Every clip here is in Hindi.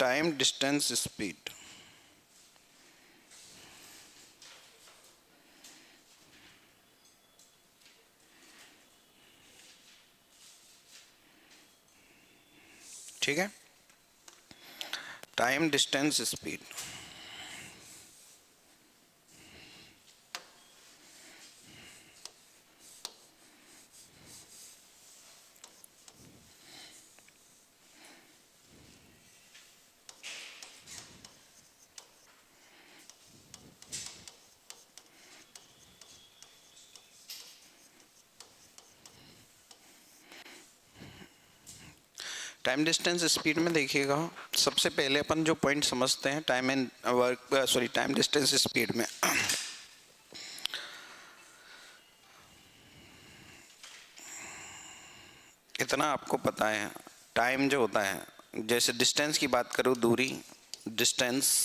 Time distance speed. ठीक है, time distance speed. Time distance speed में देखिएगा, सबसे पहले अपन जो पॉइंट समझते हैं time and work time distance speed में। इतना आपको पता है, टाइम जो होता है, जैसे डिस्टेंस की बात करूँ, दूरी, डिस्टेंस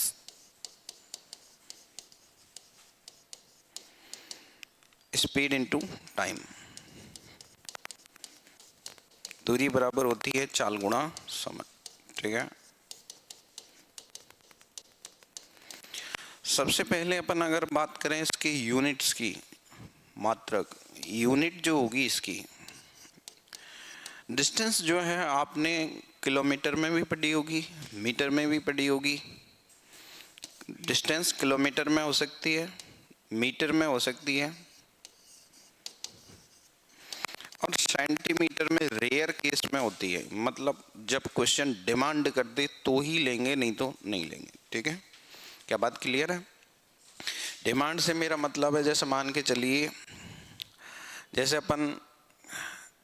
स्पीड इनटू टाइम। दूरी बराबर होती है चाल गुणा समय। ठीक है, सबसे पहले अपन अगर बात करें इसकी यूनिट्स की, मात्रक यूनिट जो होगी इसकी, डिस्टेंस जो है आपने किलोमीटर में भी पढ़ी होगी, मीटर में भी पढ़ी होगी। डिस्टेंस किलोमीटर में हो सकती है, मीटर में हो सकती है, और सेंटीमीटर में रेयर केस में होती है। मतलब जब क्वेश्चन डिमांड कर दे तो ही लेंगे, नहीं तो नहीं लेंगे। ठीक है, क्या बात क्लियर है? डिमांड से मेरा मतलब है, जैसे मान के चलिए, जैसे अपन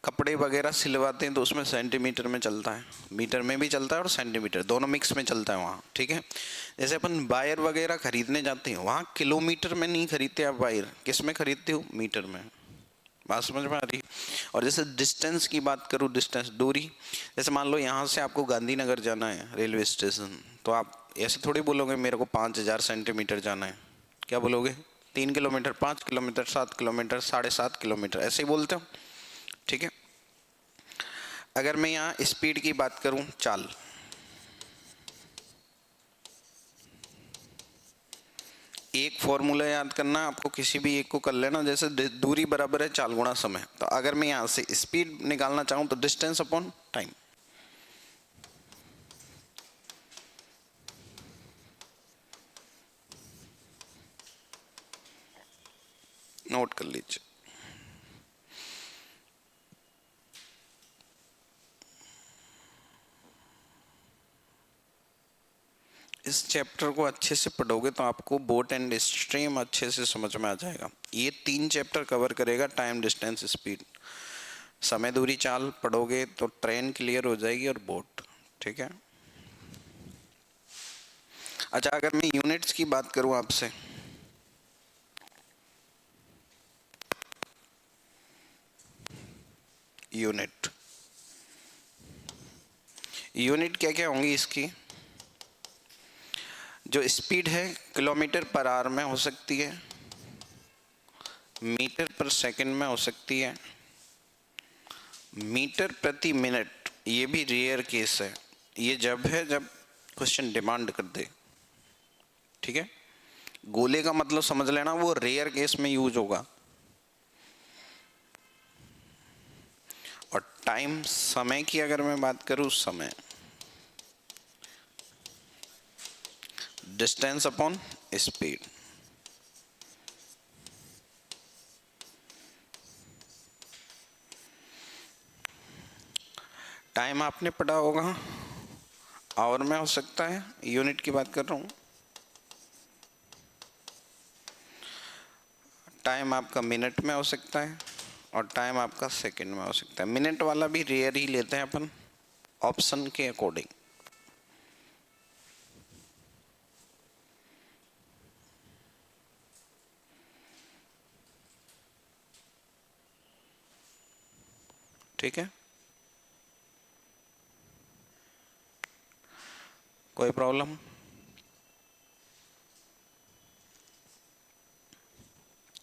कपड़े वगैरह सिलवाते हैं तो उसमें सेंटीमीटर में चलता है, मीटर में भी चलता है और सेंटीमीटर दोनों मिक्स में चलता है वहाँ। ठीक है, जैसे अपन वायर वगैरह खरीदने जाते हैं, वहाँ किलोमीटर में नहीं खरीदते आप वायर, किस में खरीदते हो? मीटर में। बात समझ में आ रही? और जैसे डिस्टेंस की बात करूँ, डिस्टेंस दूरी, जैसे मान लो यहाँ से आपको गांधीनगर जाना है रेलवे स्टेशन, तो आप ऐसे थोड़ी बोलोगे मेरे को 5000 सेंटीमीटर जाना है। क्या बोलोगे? 3 किलोमीटर, 5 किलोमीटर, 7 किलोमीटर, 7.5 किलोमीटर, ऐसे ही बोलते हो। ठीक है, अगर मैं यहाँ स्पीड की बात करूँ, चाल, एक फॉर्मूला याद करना आपको, किसी भी एक को कर लेना। जैसे दूरी बराबर है चाल गुणा समय, तो अगर मैं यहाँ से स्पीड निकालना चाहूँ तो डिस्टेंस अपॉन टाइम। नोट कर लीजिए। इस चैप्टर को अच्छे से पढ़ोगे तो आपको बोट एंड स्ट्रीम अच्छे से समझ में आ जाएगा। ये 3 चैप्टर कवर करेगा, टाइम डिस्टेंस स्पीड। समय दूरी चाल पढ़ोगे तो ट्रेन क्लियर हो जाएगी और बोट। ठीक है, अच्छा अगर मैं यूनिट्स की बात करूं आपसे, यूनिट, यूनिट क्या क्या होंगी इसकी? जो स्पीड है किलोमीटर पर आवर में हो सकती है, मीटर पर सेकंड में हो सकती है, मीटर प्रति मिनट, ये भी रेयर केस है, ये जब है जब क्वेश्चन डिमांड कर दे। ठीक है, गोले का मतलब समझ लेना, वो रेयर केस में यूज होगा। और टाइम, समय की अगर मैं बात करूं, समय डिस्टेंस अपॉन स्पीड। टाइम आपने पढ़ा होगा, आवर में हो सकता है, यूनिट की बात कर रहा हूं। टाइम आपका मिनट में हो सकता है और टाइम आपका सेकंड में हो सकता है। मिनट वाला भी रेयर ही लेते हैं अपन, ऑप्शन के अकॉर्डिंग। ठीक है, कोई प्रॉब्लम?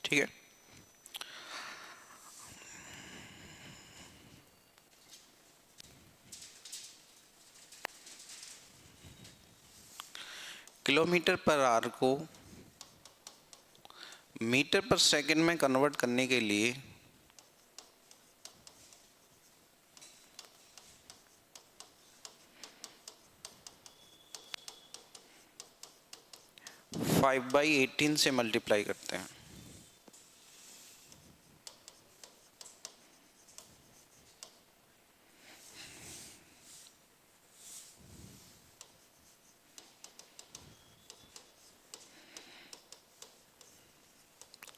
ठीक है, किलोमीटर पर आवर को मीटर पर सेकंड में कन्वर्ट करने के लिए फाइव बाई 18 से मल्टीप्लाई करते हैं।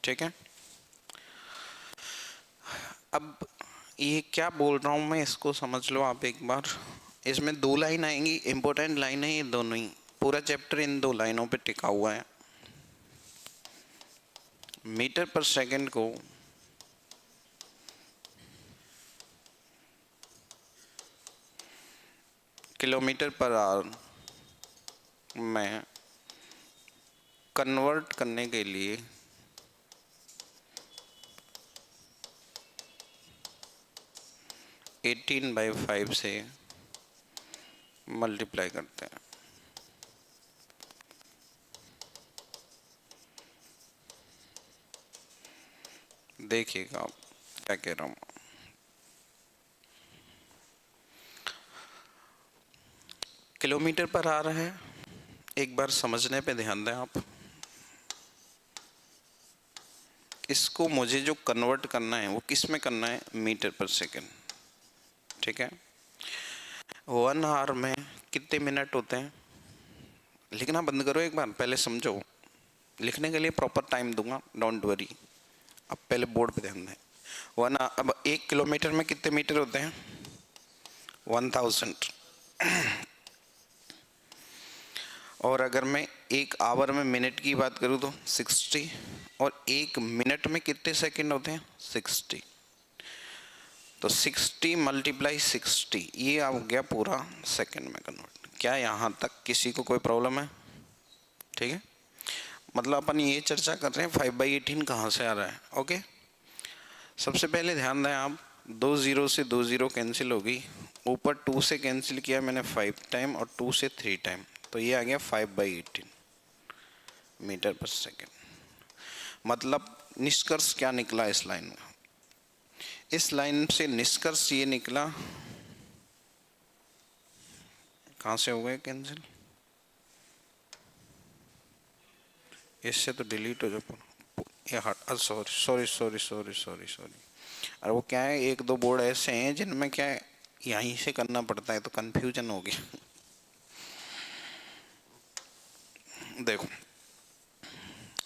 ठीक है, अब ये क्या बोल रहा हूं मैं, इसको समझ लो आप एक बार। इसमें दो लाइन आएंगी, इंपॉर्टेंट लाइन है ये दोनों ही, पूरा चैप्टर इन दो लाइनों पे टिका हुआ है। मीटर पर सेकंड को किलोमीटर पर आवर में कन्वर्ट करने के लिए एटीन बाई 5 से मल्टीप्लाई करते हैं। देखिएगा आप क्या कह रहा हूं। किलोमीटर पर आ रहा है, एक बार समझने पे ध्यान दें आप। इसको मुझे जो कन्वर्ट करना है वो किस में करना है, मीटर पर सेकंड। ठीक है, 1 आवर में कितने मिनट होते हैं, लिखना बंद करो एक बार, पहले समझो। लिखने के लिए प्रॉपर टाइम दूंगा, डोंट वरी। अब पहले बोर्ड पे ध्यान दें। अब 1 किलोमीटर में कितने मीटर होते हैं, 1000। और अगर मैं 1 आवर में मिनट की बात करूं तो 60, और 1 मिनट में कितने सेकंड होते हैं, 60। तो 60 मल्टीप्लाई 60, ये आ गया पूरा सेकंड में कन्वर्ट। क्या यहाँ तक किसी को कोई प्रॉब्लम है? ठीक है, मतलब अपन ये चर्चा कर रहे हैं 5/18 कहाँ से आ रहा है। ओके, सबसे पहले ध्यान दें आप, 2 जीरो से 2 जीरो कैंसिल होगी, ऊपर 2 से कैंसिल किया मैंने 5 टाइम, और 2 से 3 टाइम, तो ये आ गया 5/18 मीटर पर सेकेंड। मतलब निष्कर्ष क्या निकला इस लाइन में, इस लाइन से निष्कर्ष ये निकला, कहाँ से हो गए कैंसिल, इससे तो डिलीट हो जाए ये हट, sorry sorry sorry sorry sorry sorry. और वो क्या है, एक दो बोर्ड ऐसे हैं जिनमें क्या है यहीं से करना पड़ता है, तो कंफ्यूजन हो गया। देखो,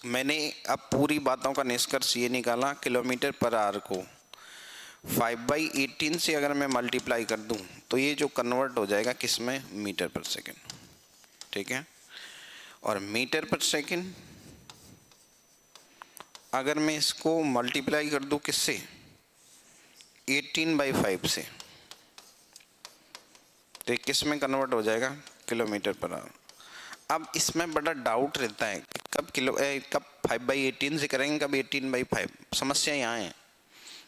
मैंने अब पूरी बातों का निष्कर्ष ये निकाला, किलोमीटर पर आवर को 5/18 से अगर मैं मल्टीप्लाई कर दूं तो ये जो कन्वर्ट हो जाएगा किस में, मीटर पर सेकंड। ठीक है, और मीटर पर सेकंड अगर मैं इसको मल्टीप्लाई कर दूं किससे, 18/5 से, तो ये किस में कन्वर्ट हो जाएगा, किलोमीटर पर आवर। अब इसमें बड़ा डाउट रहता है कि कब 5/18 से करेंगे, कब 18/5। समस्या यहाँ है,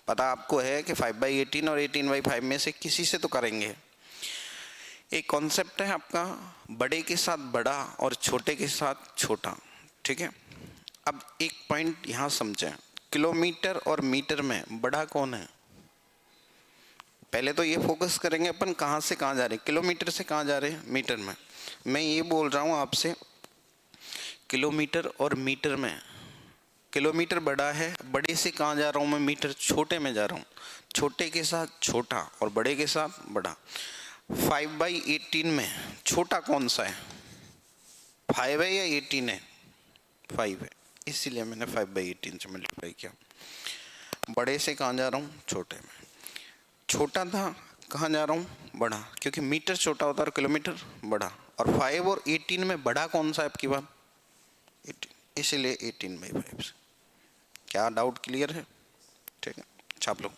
पता आपको है कि 5/18 और 18/5 में से किसी से तो करेंगे। एक कॉन्सेप्ट है आपका, बड़े के साथ बड़ा और छोटे के साथ छोटा। ठीक है, अब एक पॉइंट यहाँ समझें, किलोमीटर और मीटर में बड़ा कौन है। पहले तो ये फोकस करेंगे अपन कहाँ से कहाँ जा रहे हैं, किलोमीटर से कहाँ जा रहे हैं, मीटर में। मैं ये बोल रहा हूँ आपसे, किलोमीटर और मीटर में किलोमीटर बड़ा है, बड़े से कहाँ जा रहा हूँ मैं, मीटर, छोटे में जा रहा हूँ, छोटे के साथ छोटा और बड़े के साथ बड़ा। 5/18 में छोटा कौन सा है, 5 है या 18 है, 5 है, इसीलिए मैंने 5/18 से मल्टीप्लाई किया। बड़े से कहाँ जा रहा हूँ, छोटे में। छोटा था, कहाँ जा रहा हूँ, बड़ा, क्योंकि मीटर छोटा होता है और किलोमीटर बड़ा। और 5 और 18 में बड़ा कौन सा है आपकी बात, 18, इसीलिए 18/5 से। क्या डाउट क्लियर है? ठीक है, छाप लो।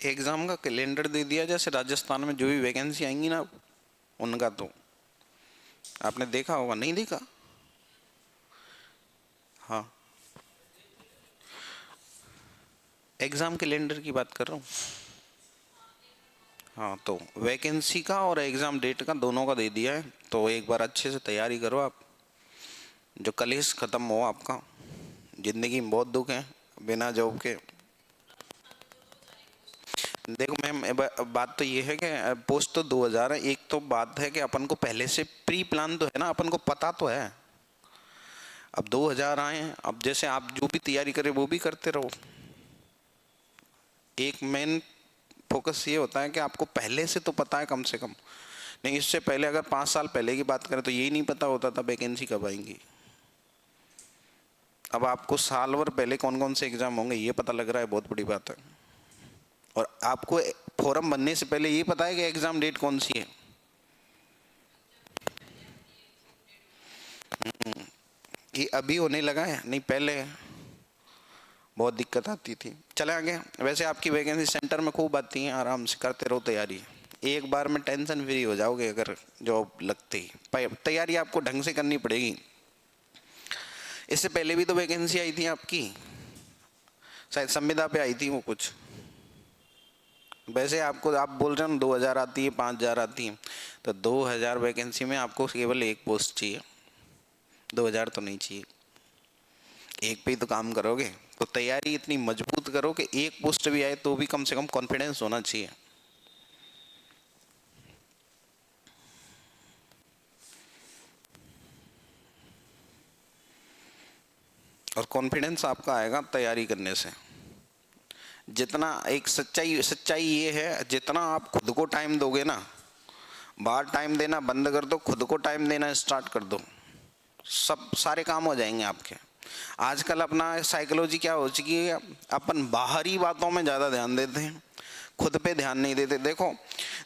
एग्जाम का कैलेंडर दे दिया, जैसे राजस्थान में जो भी वैकेंसी आएंगी ना उनका, तो आपने देखा होगा, नहीं देखा? हाँ, एग्जाम कैलेंडर की बात कर रहा हूँ। हाँ, तो वैकेंसी का और एग्जाम डेट का दोनों का दे दिया है, तो एक बार अच्छे से तैयारी करो आप, जो कलेश खत्म हो आपका। जिंदगी में बहुत दुख है बिना जॉब के। देखो मैम, बात तो ये है कि पोस्ट तो 2000 है। एक तो बात है कि अपन को पहले से प्री प्लान तो है ना, अपन को पता तो है। अब 2000 आए हैं, अब जैसे आप जो भी तैयारी करें वो भी करते रहो। एक मेन फोकस ये होता है कि आपको पहले से तो पता है कम से कम। नहीं, इससे पहले अगर 5 साल पहले की बात करें तो यही नहीं पता होता था वैकेंसी कब आएंगी। अब आपको साल भर पहले कौन कौन से एग्जाम होंगे ये पता लग रहा है, बहुत बड़ी बात है। और आपको फॉर्म बनने से पहले ये पता है कि एग्जाम डेट कौन सी है। ये अभी होने लगा है, नहीं पहले बहुत दिक्कत आती थी। चले आगे। वैसे आपकी वैकेंसी सेंटर में खूब आती है, आराम से करते रहो तैयारी। एक बार में टेंशन फ्री हो जाओगे अगर जॉब लगती। तैयारी आपको ढंग से करनी पड़ेगी। इससे पहले भी तो वैकेंसी आई थी आपकी, शायद संविदा पे आई थी वो कुछ। वैसे आपको, आप बोल रहे हो 2000 आती है, 5000 आती है, तो 2000 वैकेंसी में आपको केवल एक पोस्ट चाहिए, 2000 तो नहीं चाहिए। एक पे ही तो काम करोगे, तो तैयारी इतनी मजबूत करो कि एक पोस्ट भी आए तो भी कम से कम कॉन्फिडेंस होना चाहिए। और कॉन्फिडेंस आपका आएगा तैयारी करने से। जितना एक सच्चाई ये है, जितना आप खुद को टाइम दोगे ना, बाहर टाइम देना बंद कर दो, खुद को टाइम देना स्टार्ट कर दो, सब सारे काम हो जाएंगे आपके। आजकल अपना साइकोलॉजी क्या हो चुकी है, अपन बाहरी बातों में ज़्यादा ध्यान देते हैं, खुद पे ध्यान नहीं देते। देखो,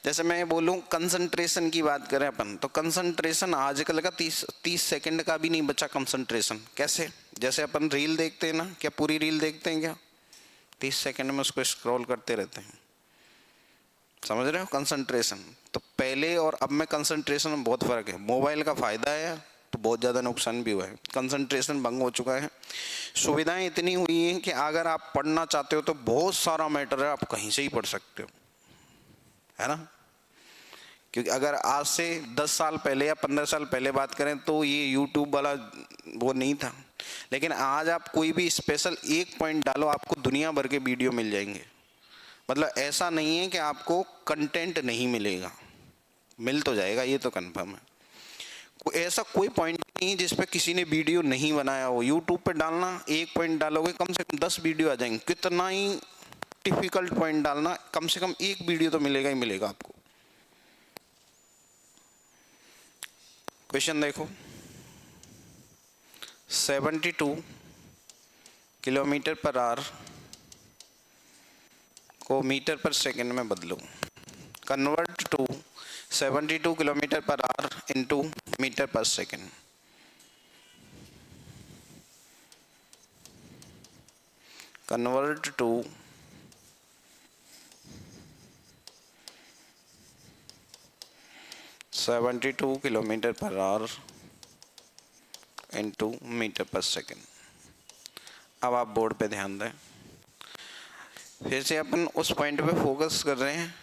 जैसे मैं बोलूँ कंसंट्रेशन की बात करें अपन, तो कंसंट्रेशन आजकल का 30 सेकंड का भी नहीं बचा कंसंट्रेशन। कैसे? जैसे अपन रील देखते हैं ना, क्या पूरी रील देखते हैं क्या? 30 सेकंड में उसको स्क्रॉल करते रहते हैं। समझ रहे हो कंसंट्रेशन? तो पहले और अब में कंसंट्रेशन में बहुत फर्क है। मोबाइल का फायदा है तो बहुत ज़्यादा नुकसान भी हुआ है। कंसंट्रेशन भंग हो चुका है। सुविधाएं इतनी हुई हैं कि अगर आप पढ़ना चाहते हो तो बहुत सारा मैटर है, आप कहीं से ही पढ़ सकते हो, है ना। क्योंकि अगर आज से 10 साल पहले या 15 साल पहले बात करें तो ये यूट्यूब वाला वो नहीं था। लेकिन आज आप कोई भी स्पेशल एक पॉइंट डालो, आपको दुनिया भर के वीडियो मिल जाएंगे। मतलब ऐसा नहीं है कि आपको कंटेंट नहीं मिलेगा, मिल तो जाएगा, ये तो कंफर्म है। ऐसा कोई पॉइंट नहीं है जिस पे किसी ने वीडियो नहीं बनाया हो। यूट्यूब पे डालना, एक पॉइंट डालोगे कम से कम 10 वीडियो आ जाएंगे। कितना ही डिफिकल्ट पॉइंट डालना, कम से कम एक वीडियो तो मिलेगा ही मिलेगा आपको। क्वेश्चन देखो, 72 किलोमीटर पर आवर को मीटर पर सेकंड में बदलो। Convert to 72 kilometre per hour into metre per second. Convert to 72 kilometre per hour into metre per second. अब आप बोर्ड पे ध्यान दें। फिर से अपन उस पॉइंट पे फोकस कर रहे हैं।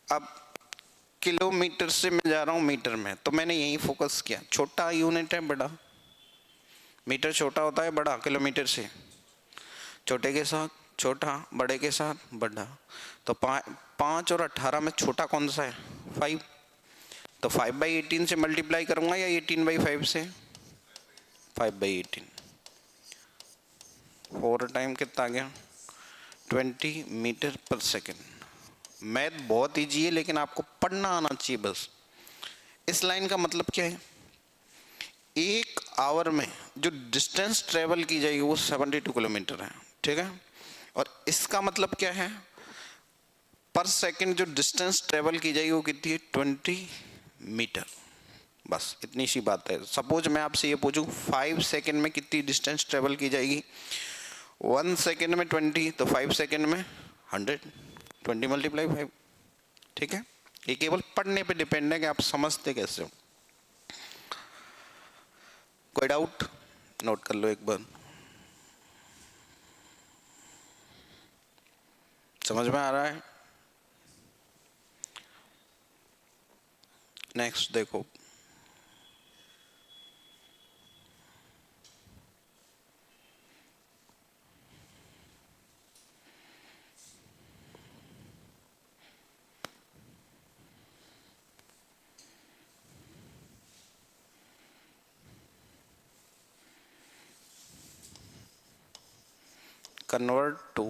अब किलोमीटर से मैं जा रहा हूँ मीटर में, तो मैंने यही फोकस किया। छोटा यूनिट है बड़ा, मीटर छोटा होता है बड़ा किलोमीटर से, छोटे के साथ छोटा, बड़े के साथ बड़ा। तो 5 और 18 में छोटा कौन सा है? 5। तो 5/18 से मल्टीप्लाई करूंगा या 18/5 से? 5/18। 4 टाइम कितना आ गया? 20 मीटर पर सेकेंड। मैथ बहुत ईजी है, लेकिन आपको पढ़ना आना चाहिए बस। इस लाइन का मतलब क्या है? 1 आवर में जो डिस्टेंस ट्रेवल की जाएगी वो 72 किलोमीटर है, ठीक है। और इसका मतलब क्या है? पर सेकंड जो डिस्टेंस ट्रेवल की जाएगी वो कितनी है? 20 मीटर। बस इतनी सी बात है। सपोज मैं आपसे ये पूछूं 5 सेकंड में कितनी डिस्टेंस ट्रेवल की जाएगी? 1 सेकंड में 20, तो 5 सेकंड में 100। 20 मल्टीप्लाई 5, ठीक है। ये केवल पढ़ने पे डिपेंड है कि आप समझते कैसे हो। कोई डाउट? नोट कर लो एक बार। समझ में आ रहा है? नेक्स्ट देखो, convert to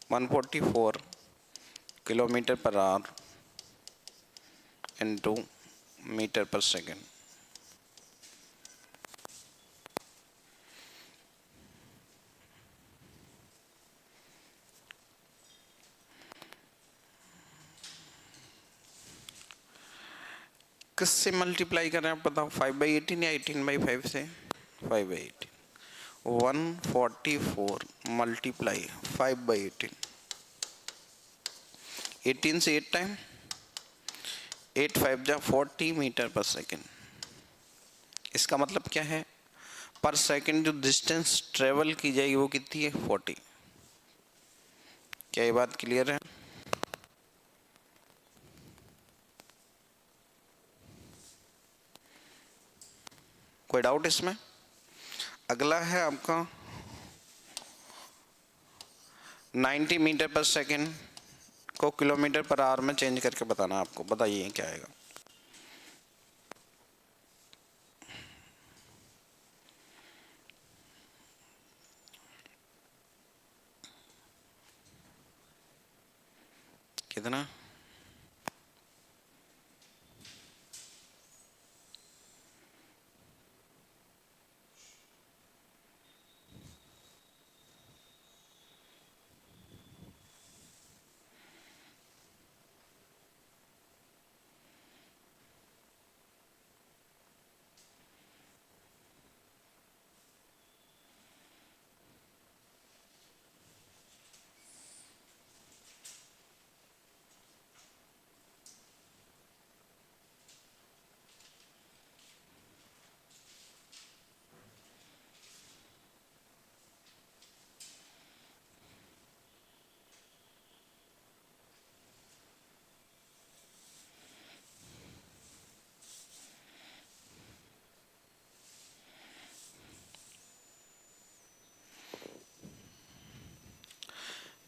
144 kilometre per hour into metre per second. किससे मल्टीप्लाई करें आप बताओ? 5/18 या 18/5 से? 5/18। 144 मल्टीप्लाई 5/18, 18 से 8 टाइम, 8 5 जा 40 मीटर पर सेकेंड। इसका मतलब क्या है? पर सेकेंड जो डिस्टेंस ट्रेवल की जाएगी वो कितनी है? 40। क्या ये बात क्लियर है? कोई डाउट इसमें? अगला है आपका 90 मीटर पर सेकेंड को किलोमीटर पर आवर में चेंज करके बताना है आपको। बताइए क्या आएगा? कितना?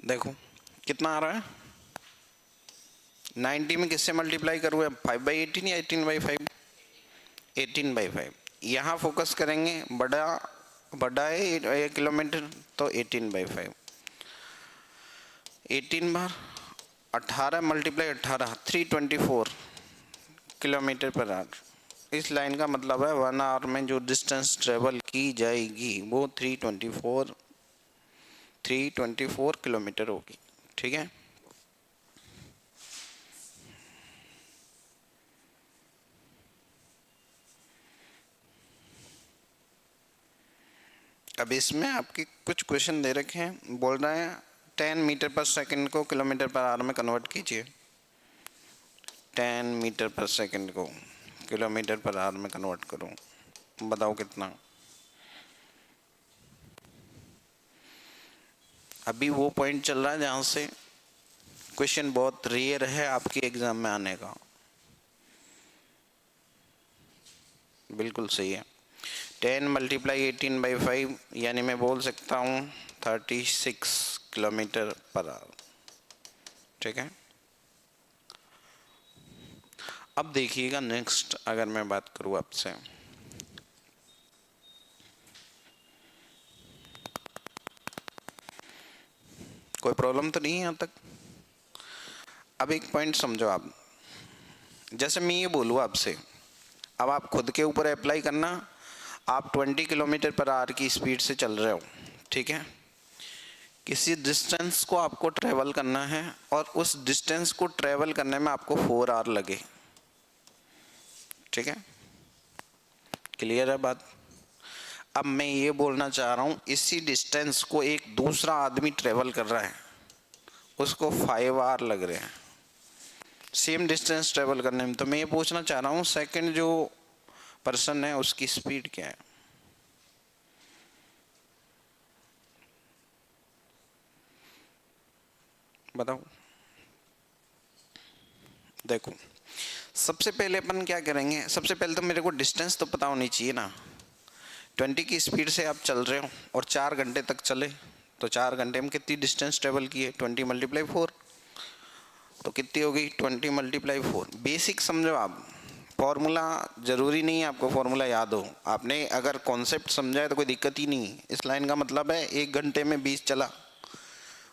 देखो कितना आ रहा है? 90 में किससे मल्टीप्लाई करूँ? 5/18 या 18/5? 18/5। यहाँ फोकस करेंगे, बड़ा है किलोमीटर, तो 18/5। 18 बार 18 मल्टीप्लाई 18, 324 किलोमीटर पर आवर। इस लाइन का मतलब है 1 आवर में जो डिस्टेंस ट्रेवल की जाएगी वो 324 किलोमीटर होगी, ठीक है। अब इसमें आपके कुछ क्वेश्चन दे रखे हैं, बोल रहे हैं 10 मीटर पर सेकंड को किलोमीटर पर आवर में कन्वर्ट कीजिए। 10 मीटर पर सेकंड को किलोमीटर पर आवर में कन्वर्ट करो, बताओ कितना? अभी वो पॉइंट चल रहा है जहां से क्वेश्चन बहुत रेयर है आपके एग्जाम में आने का। बिल्कुल सही है। 10 मल्टीप्लाई 18/5 यानी मैं बोल सकता हूँ 36 किलोमीटर पर आवर, ठीक है। अब देखिएगा नेक्स्ट, अगर मैं बात करूँ आपसे, कोई प्रॉब्लम तो नहीं है यहाँ तक? अब एक पॉइंट समझो आप, जैसे मैं ये बोलूँ आपसे, अब आप खुद के ऊपर अप्लाई करना। आप 20 किलोमीटर पर आवर की स्पीड से चल रहे हो, ठीक है। किसी डिस्टेंस को आपको ट्रेवल करना है और उस डिस्टेंस को ट्रेवल करने में आपको 4 आवर लगे, ठीक है। क्लियर है बात? अब मैं ये बोलना चाह रहा हूँ, इसी डिस्टेंस को एक दूसरा आदमी ट्रेवल कर रहा है, उसको 5 आवर लग रहे हैं सेम डिस्टेंस ट्रेवल करने में। तो मैं ये पूछना चाह रहा हूँ, सेकंड जो पर्सन है उसकी स्पीड क्या है? बताओ। देखो, सबसे पहले अपन क्या करेंगे, सबसे पहले तो मेरे को डिस्टेंस तो पता होनी चाहिए ना। 20 की स्पीड से आप चल रहे हो और 4 घंटे तक चले, तो 4 घंटे में कितनी डिस्टेंस ट्रेवल की है? 20 × 4, तो कितनी हो गई? 20 × 4। बेसिक समझो आप, फॉर्मूला जरूरी नहीं है आपको फॉर्मूला याद हो, आपने अगर कॉन्सेप्ट समझा है तो कोई दिक्कत ही नहीं है। इस लाइन का मतलब है 1 घंटे में 20 चला,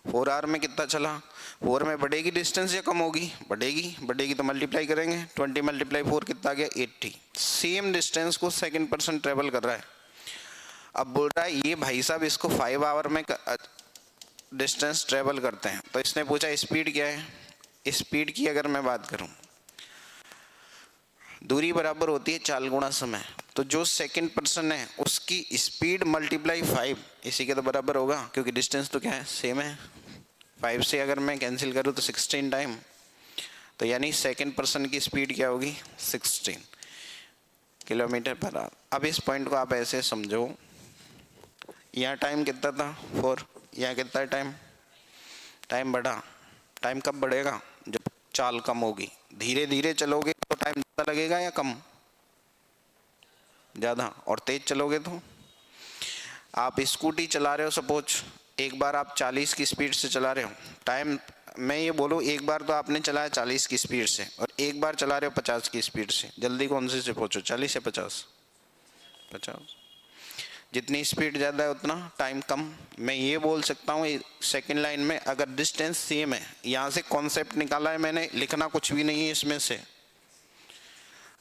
4 आवर में कितना चला? 4 में बढ़ेगी डिस्टेंस या कम होगी? बढ़ेगी, बढ़ेगी तो मल्टीप्लाई करेंगे, 20 × 4 कितना आ गया? 80। सेम डिस्टेंस को सेकंड पर्सन ट्रेवल कर रहा है। अब बोल रहा है ये भाई साहब इसको 5 आवर में डिस्टेंस ट्रेवल करते हैं, तो इसने पूछा स्पीड क्या है? स्पीड की अगर मैं बात करूं, दूरी बराबर होती है चाल गुणा समय, तो जो सेकंड पर्सन है उसकी स्पीड मल्टीप्लाई 5 इसी के तो बराबर होगा, क्योंकि डिस्टेंस तो क्या है? सेम है। 5 से अगर मैं कैंसिल करूं तो 16 टाइम, तो यानी सेकंड पर्सन की स्पीड क्या होगी? 16 किलोमीटर पर आवर। अब इस पॉइंट को आप ऐसे समझो, यहाँ टाइम कितना था? 4। यहाँ कितना टाइम? टाइम बढ़ा। टाइम कब बढ़ेगा? जब चाल कम होगी। धीरे धीरे चलोगे तो टाइम ज़्यादा लगेगा या कम? ज़्यादा। और तेज चलोगे तो? आप स्कूटी चला रहे हो, सपोज एक बार आप 40 की स्पीड से चला रहे हो, टाइम, मैं ये बोलूँ एक बार तो आपने चलाया 40 की स्पीड से और एक बार चला रहे हो 50 की स्पीड से, जल्दी कौन से पहुँचो? 40 या 50? 50। जितनी स्पीड ज़्यादा है उतना टाइम कम। मैं ये बोल सकता हूँ सेकंड लाइन में, अगर डिस्टेंस सेम है, यहाँ से कॉन्सेप्ट निकाला है मैंने, लिखना कुछ भी नहीं है इसमें से,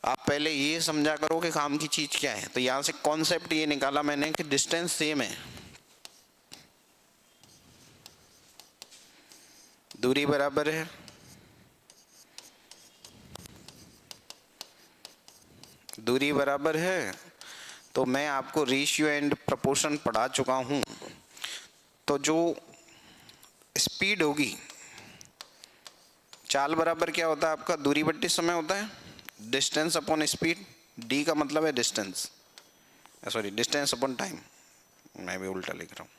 आप पहले ये समझा करो कि काम की चीज़ क्या है। तो यहाँ से कॉन्सेप्ट ये निकाला मैंने कि डिस्टेंस सेम है, दूरी बराबर है, दूरी बराबर है, तो मैं आपको रेशियो एंड प्रोपोर्शन पढ़ा चुका हूँ। तो जो स्पीड होगी, चाल बराबर क्या होता है आपका? दूरी बट्टी समय होता है, डिस्टेंस अपॉन स्पीड। डी का मतलब है distance, sorry distance upon time, मैं भी उल्टा लिख रहा हूँ।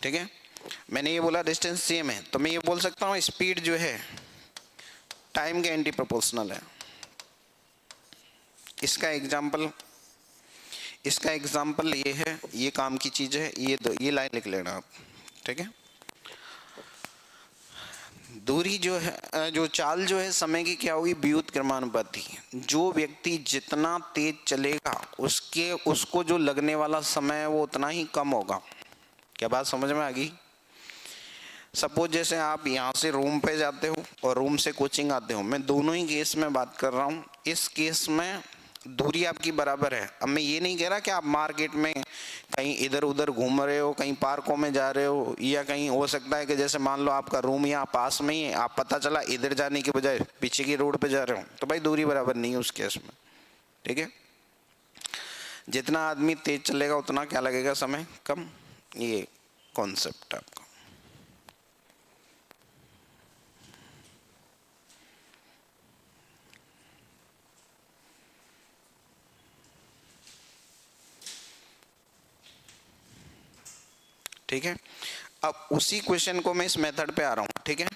ठीक है, मैंने ये बोला डिस्टेंस सेम है, तो मैं ये बोल सकता हूँ स्पीड जो है टाइम के एंटी प्रोपोर्शनल है। इसका एग्जाम्पल ये है, ये काम की चीज़ है, ये लाइन लिख लेना आप। ठीक है, दूरी जो है, जो चाल जो है समय की क्या होगी? व्युत क्रमानुपाती। जो व्यक्ति जितना तेज चलेगा उसको जो लगने वाला समय है वो उतना ही कम होगा। क्या बात समझ में आ गई? सपोज जैसे आप यहाँ से रूम पे जाते हो और रूम से कोचिंग आते हो, मैं दोनों ही केस में बात कर रहा हूँ। इस केस में दूरी आपकी बराबर है। अब मैं ये नहीं कह रहा कि आप मार्केट में कहीं इधर उधर घूम रहे हो, कहीं पार्कों में जा रहे हो, या कहीं हो सकता है कि जैसे मान लो आपका रूम यहाँ पास में ही है, आप पता चला इधर जाने के बजाय पीछे की रोड पे जा रहे हो, तो भाई दूरी बराबर नहीं है उस केस में। ठीक है, जितना आदमी तेज चलेगा उतना क्या लगेगा? समय कम। ये कॉन्सेप्ट आपका। ठीक है, अब उसी क्वेश्चन को मैं इस मेथड पे आ रहा हूँ। ठीक है,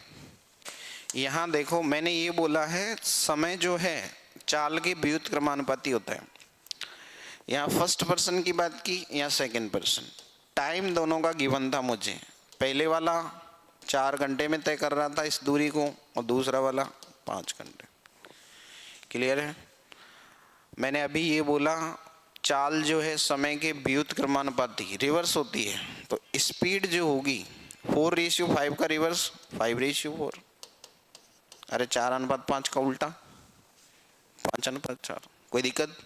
यहाँ देखो मैंने ये बोला है समय जो है चाल के व्युत क्रमानुपाती होता है। यहाँ फर्स्ट पर्सन की बात की या सेकंड पर्सन, टाइम दोनों का गिवन था मुझे। पहले वाला 4 घंटे में तय कर रहा था इस दूरी को और दूसरा वाला 5 घंटे। क्लियर है? मैंने अभी ये बोला चाल जो है समय के व्युत क्रमानुपाती रिवर्स होती है, तो स्पीड जो होगी 4:5 का रिवर्स 5:4। अरे 4:5 का उल्टा 5:4। कोई दिक्कत?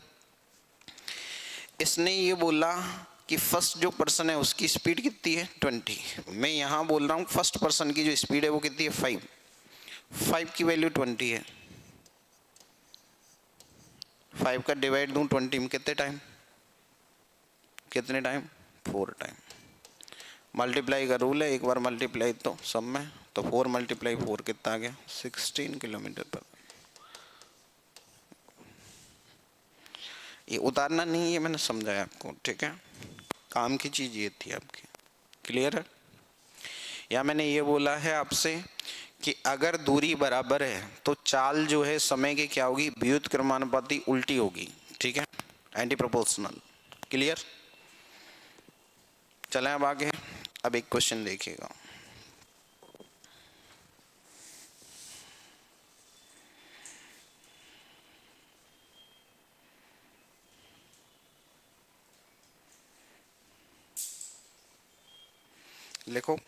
इसने ये बोला कि फर्स्ट जो पर्सन है उसकी स्पीड कितनी है? 20। मैं यहाँ बोल रहा हूँ फर्स्ट पर्सन की जो स्पीड है वो कितनी है? 5 की वैल्यू 20 है। 5 का डिवाइड दूं 20 में, कितने टाइम, 4 टाइम। मल्टीप्लाई का रूल है, एक बार मल्टीप्लाई तो सब में, तो 4 मल्टीप्लाई 4 कितना आ गया, 16 किलोमीटर पर। ये उतारना नहीं है, मैंने समझाया आपको, ठीक है। काम की चीज ये थी आपकी, क्लियर है। या मैंने ये बोला है आपसे कि अगर दूरी बराबर है तो चाल जो है समय की क्या होगी, व्युत्क्रमानुपाती उल्टी होगी, ठीक है, एंटी प्रोपोर्शनल, क्लियर। चलें अब आगे। अब एक क्वेश्चन देखिएगा, लिखो,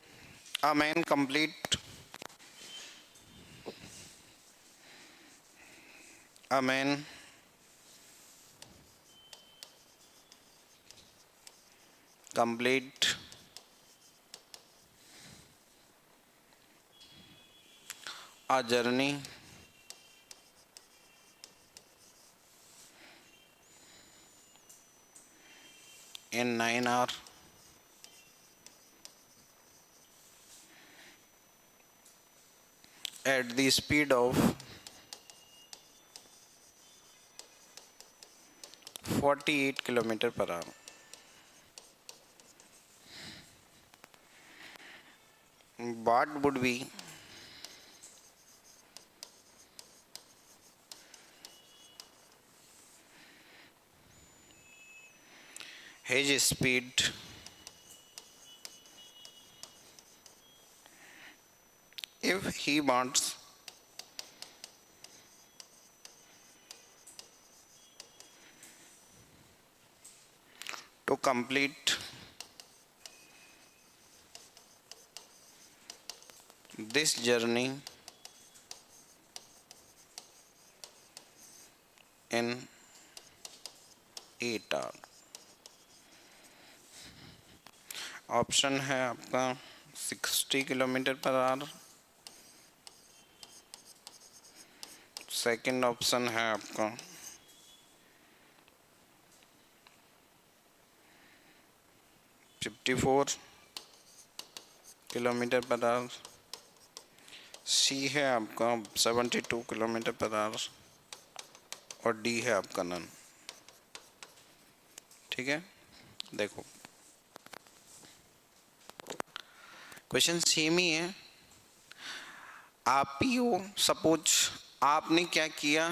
a man complete a man complete a journey in 9 hours at the speed of 48 kilometer per hour. What would be his speed if he wants to complete this journey in 8 hours? Option है आपका 60 kilometre per our, second option है आपका 54 किलोमीटर पर आवर, सी है आपका 72 किलोमीटर पर आवर और डी है आपका नन, ठीक है। देखो क्वेश्चन सेम ही है, आप ही हो, सपोज आपने क्या किया,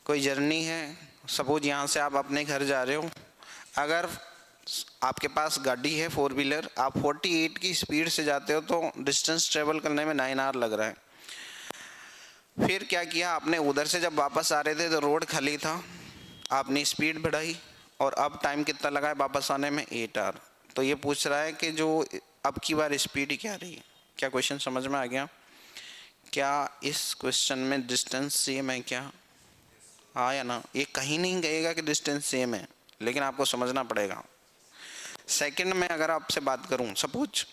कोई जर्नी है, सपोज यहाँ से आप अपने घर जा रहे हो, अगर आपके पास गाड़ी है 4 व्हीलर, आप 48 की स्पीड से जाते हो तो डिस्टेंस ट्रेवल करने में 9 आवर लग रहा है। फिर क्या किया आपने, उधर से जब वापस आ रहे थे तो रोड खाली था, आपने स्पीड बढ़ाई और अब टाइम कितना लगा है वापस आने में, 8 आवर। तो ये पूछ रहा है कि जो अब की बार स्पीड क्या रही है। क्या क्वेश्चन समझ में आ गया? क्या इस क्वेश्चन में डिस्टेंस सेम है क्या? हाँ या ना? ये कहीं नहीं कहेगा कि डिस्टेंस सेम है, लेकिन आपको समझना पड़ेगा। सेकंड में अगर आपसे बात करूं, सपोज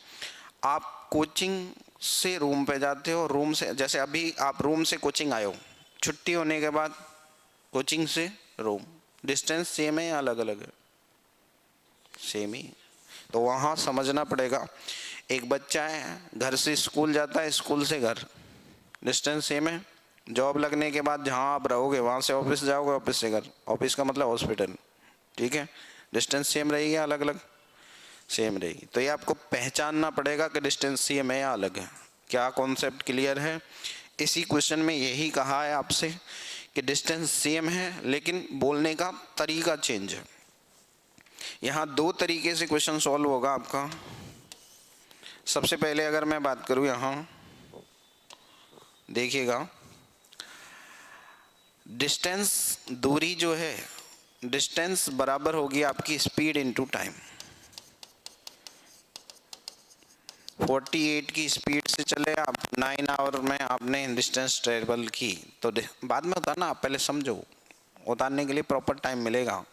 आप कोचिंग से रूम पे जाते हो, रूम से जैसे अभी आप रूम से कोचिंग आए हो, छुट्टी होने के बाद कोचिंग से रूम, डिस्टेंस सेम है या अलग अलग है? सेम ही। तो वहाँ समझना पड़ेगा, एक बच्चा है घर से स्कूल जाता है, स्कूल से घर, डिस्टेंस सेम है। जॉब लगने के बाद जहाँ आप रहोगे वहाँ से ऑफिस जाओगे, ऑफिस से घर, ऑफिस का मतलब हॉस्पिटल, ठीक है, डिस्टेंस सेम रहेगी या अलग अलग? सेम रहेगी। तो ये आपको पहचानना पड़ेगा कि डिस्टेंस सेम है या अलग है। क्या कॉन्सेप्ट क्लियर है? इसी क्वेश्चन में यही कहा है आपसे कि डिस्टेंस सेम है लेकिन बोलने का तरीका चेंज है। यहाँ दो तरीके से क्वेश्चन सॉल्व होगा आपका। सबसे पहले अगर मैं बात करूँ, यहाँ देखिएगा, डिस्टेंस, दूरी जो है, डिस्टेंस बराबर होगी आपकी स्पीड इनटू टाइम। 48 की स्पीड से चले आप, 9 आवर में आपने डिस्टेंस ट्रेवल की, तो बाद में उतारना, आप पहले समझो, उतारने के लिए प्रॉपर टाइम मिलेगा।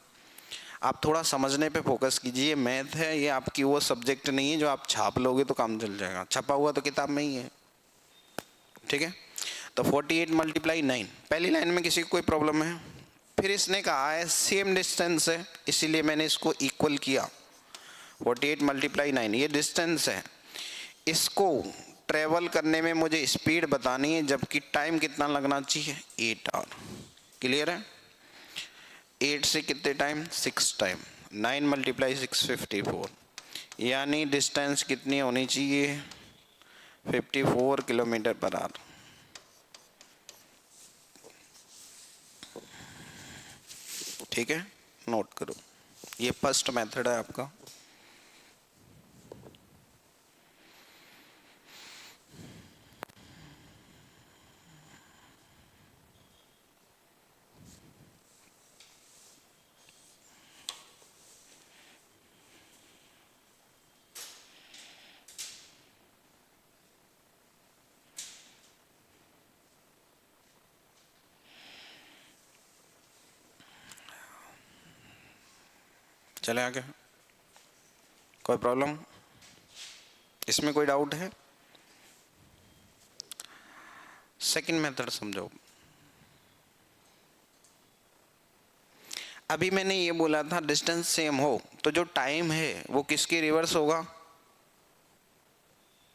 आप थोड़ा समझने पे फोकस कीजिए। मैथ है ये, आपकी वो सब्जेक्ट नहीं है जो आप छाप लोगे तो काम चल जाएगा, छपा हुआ तो किताब में ही है, ठीक है। तो 48 मल्टीप्लाई 9, पहली लाइन में किसी को कोई प्रॉब्लम है? फिर इसने कहा है सेम डिस्टेंस है, इसीलिए मैंने इसको इक्वल किया, 48 मल्टीप्लाई 9 ये डिस्टेंस है। इसको ट्रेवल करने में मुझे स्पीड बतानी है, जबकि टाइम कितना लगना चाहिए, 8 आवर। क्लियर है? 8 से कितने टाइम, 6 टाइम, 9 मल्टीप्लाई 6 54, यानी डिस्टेंस कितनी होनी चाहिए, 54 किलोमीटर पर आवर। ठीक है, नोट करो, ये फर्स्ट मेथड है आपका। चले आगे, कोई प्रॉब्लम, इसमें कोई डाउट है? सेकंड मेथड समझो। अभी मैंने ये बोला था डिस्टेंस सेम हो तो जो टाइम है वो किसके रिवर्स होगा,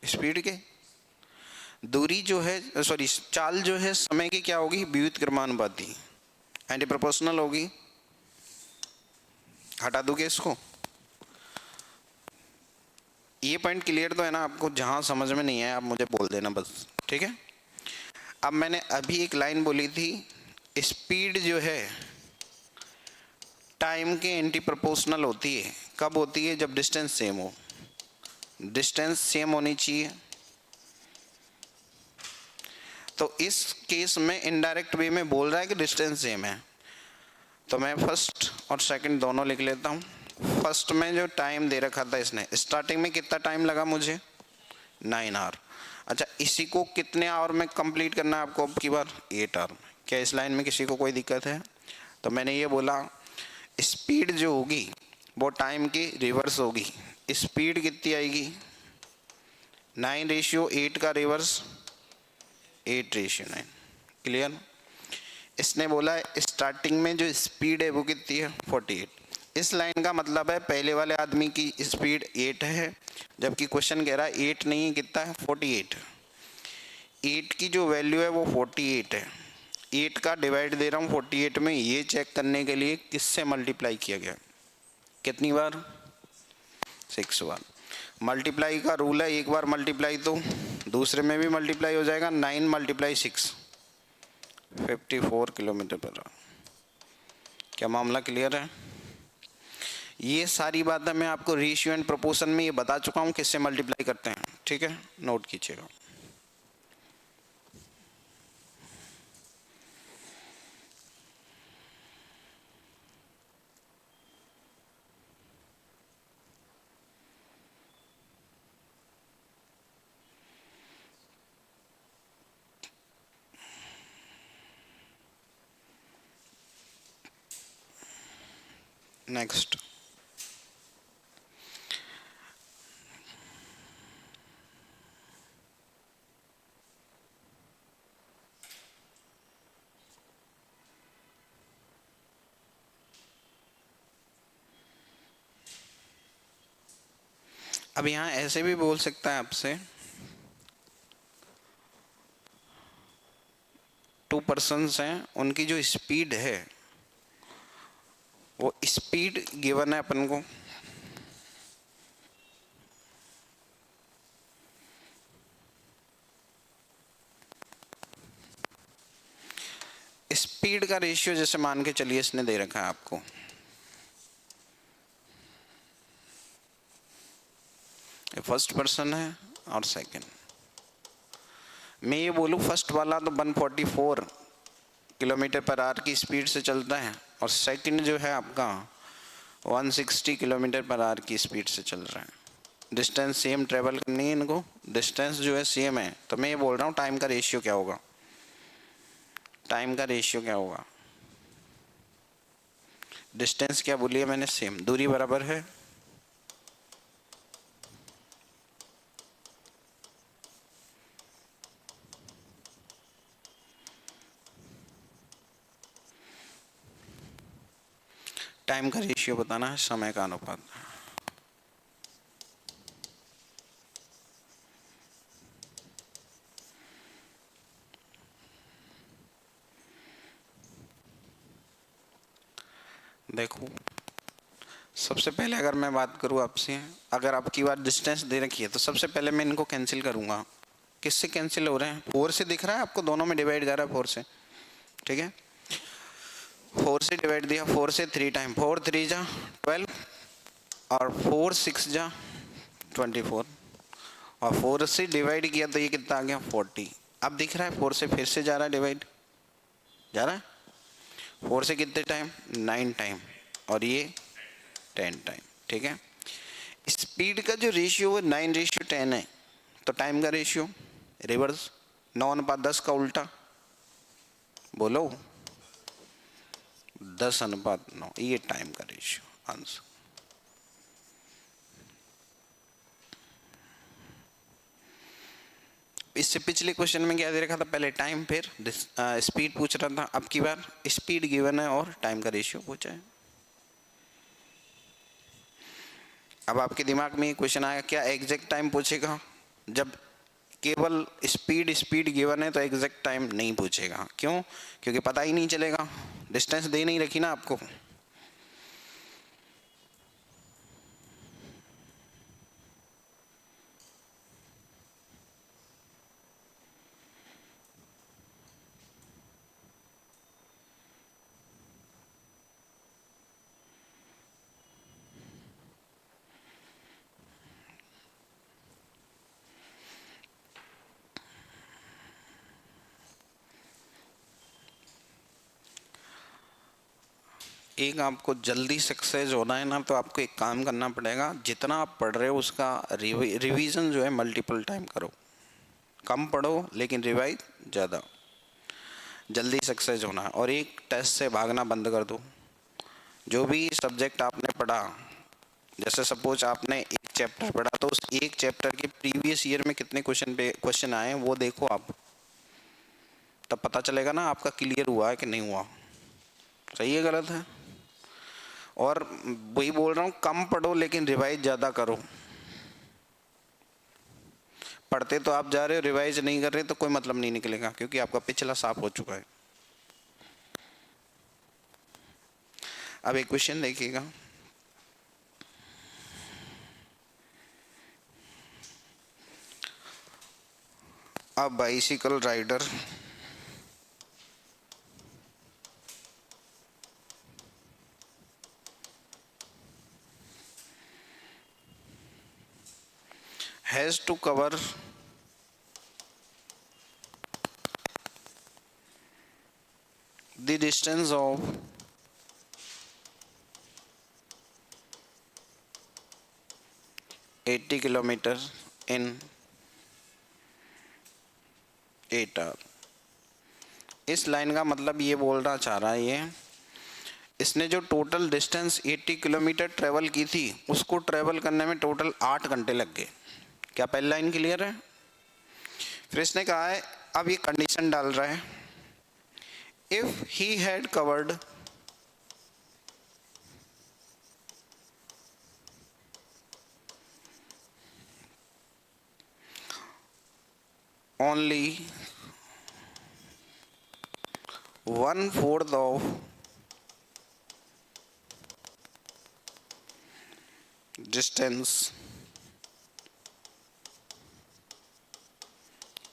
स्पीड के। दूरी जो है, सॉरी चाल जो है समय की क्या होगी, विद्युत क्रमानुपाती, एंटी प्रोपोर्शनल होगी। हटा दोगे इसको? ये पॉइंट क्लियर तो है ना आपको? जहां समझ में नहीं है आप मुझे बोल देना बस, ठीक है। अब मैंने अभी एक लाइन बोली थी, स्पीड जो है टाइम के एंटी प्रोपोर्शनल होती है। कब होती है, जब डिस्टेंस सेम हो। डिस्टेंस सेम होनी चाहिए। तो इस केस में इनडायरेक्ट वे में बोल रहा है कि डिस्टेंस सेम है, तो मैं फर्स्ट और सेकंड दोनों लिख लेता हूँ। फर्स्ट में जो टाइम दे रखा था इसने, स्टार्टिंग में कितना टाइम लगा मुझे, 9 आवर। अच्छा, इसी को कितने आवर में कंप्लीट करना है आपको अब की बार, 8 आवर में। क्या इस लाइन में किसी को कोई दिक्कत है? तो मैंने ये बोला स्पीड जो होगी वो टाइम की रिवर्स होगी। स्पीड कितनी आएगी, 9:8 का रिवर्स 8:9। क्लियर? इसने बोला स्टार्टिंग में जो स्पीड है वो कितनी है, 48। इस लाइन का मतलब है पहले वाले आदमी की स्पीड 8 है, जबकि क्वेश्चन कह रहा है 8 नहीं है, कितना है, 48। 8 की जो वैल्यू है वो 48 है। 8 का डिवाइड दे रहा हूँ 48 में, ये चेक करने के लिए किससे मल्टीप्लाई किया गया, कितनी बार, 6 बार। मल्टीप्लाई का रूल है, एक बार मल्टीप्लाई तो दूसरे में भी मल्टीप्लाई हो जाएगा। 9 मल्टीप्लाई 6 54 किलोमीटर पर आवर। क्या मामला क्लियर है? ये सारी बातें मैं आपको रेशियो एंड प्रोपोर्शन में ये बता चुका हूँ किससे मल्टीप्लाई करते हैं, ठीक है, नोट कीजिएगा। नेक्स्ट, अब यहाँ ऐसे भी बोल सकता है आपसे, 2 पर्सन्स हैं, उनकी जो स्पीड है वो स्पीड गिवन है अपन को, स्पीड का रेशियो जैसे मान के चलिए इसने दे रखा है आपको, फर्स्ट पर्सन है और सेकंड। मैं ये बोलूँ फर्स्ट वाला तो 144 किलोमीटर पर आवर की स्पीड से चलता है और सेकंड जो है आपका 160 किलोमीटर पर आवर की स्पीड से चल रहा है। डिस्टेंस सेम ट्रेवल करनी है इनको, डिस्टेंस जो है सेम है, तो मैं ये बोल रहा हूँ टाइम का रेशियो क्या होगा, टाइम का रेशियो क्या होगा, डिस्टेंस क्या बोलिए मैंने, सेम, दूरी बराबर है, टाइम का रेशियो बताना है, समय का अनुपात। देखो सबसे पहले अगर मैं बात करूं आपसे, अगर आपकी बात डिस्टेंस दे रखी है तो सबसे पहले मैं इनको कैंसिल करूंगा। किससे कैंसिल हो रहे हैं? 4 से दिख रहा है आपको, दोनों में डिवाइड कर रहा है 4 से, ठीक है। 4 से डिवाइड दिया, 4 से 3 टाइम, 4 3 जा 12 और 4 6 जा 24 और 4 से डिवाइड किया तो ये कितना आ गया 40। अब दिख रहा है 4 से फिर से जा रहा है डिवाइड, जा रहा है 4 से कितने टाइम 9 टाइम और ये 10 टाइम, ठीक है। स्पीड का जो रेशियो है 9:10 है, तो टाइम का रेशियो रिवर्स 9:10 का उल्टा बोलो 10:9, ये टाइम का रेशियो आंसर। इससे पिछले क्वेश्चन में क्या दे रखा था, पहले टाइम फिर स्पीड पूछ रहा था, अब की बार स्पीड गिवन है और टाइम का रेशियो पूछा है। अब आपके दिमाग में ये क्वेश्चन आया, क्या एग्जैक्ट टाइम पूछेगा? जब केवल स्पीड स्पीड गिवन है तो एग्जैक्ट टाइम नहीं पूछेगा, क्यों? क्योंकि पता ही नहीं चलेगा, डिस्टेंस दे नहीं रखी ना आपको। एक आपको जल्दी सक्सेस होना है ना, तो आपको एक काम करना पड़ेगा, जितना आप पढ़ रहे हो उसका रिवीजन जो है मल्टीपल टाइम करो। कम पढ़ो लेकिन रिवाइज ज़्यादा, जल्दी सक्सेस होना है। और एक टेस्ट से भागना बंद कर दो। जो भी सब्जेक्ट आपने पढ़ा, जैसे सपोज आपने एक चैप्टर पढ़ा तो उस एक चैप्टर के प्रीवियस ईयर में कितने क्वेश्चन आए हैं वो देखो आप, तब पता चलेगा ना आपका क्लियर हुआ है कि नहीं हुआ, सही है गलत है। और वही बोल रहा हूँ, कम पढ़ो लेकिन रिवाइज ज़्यादा करो। पढ़ते तो आप जा रहे हो, रिवाइज नहीं कर रहे तो कोई मतलब नहीं निकलेगा, क्योंकि आपका पिछला साफ हो चुका है। अब एक क्वेश्चन देखिएगा, a bicycle rider has to cover the distance of 80 kilometre in 8 hours। इस लाइन का मतलब ये बोलना चाह रहा है, ये इसने जो टोटल डिस्टेंस 80 किलोमीटर ट्रेवल की थी उसको ट्रेवल करने में टोटल 8 घंटे लग गए। क्या पहली लाइन क्लियर है? फिर इसने कहा है, अब ये कंडीशन डाल रहा है, if he had covered only 1/4 of distance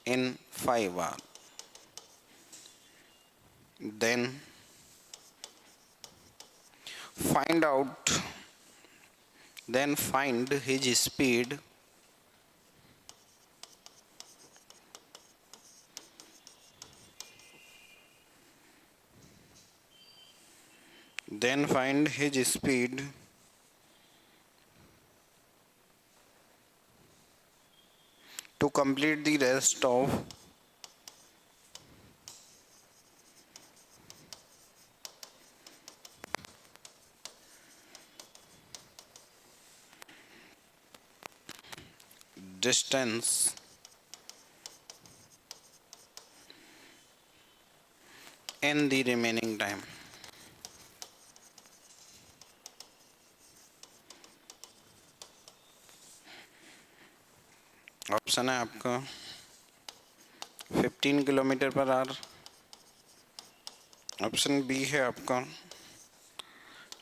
in 5 hours, then find out then find his speed then find his speed to complete the rest of distance in the remaining time। Option है आपका 15 kilometre per hour, option B है आपका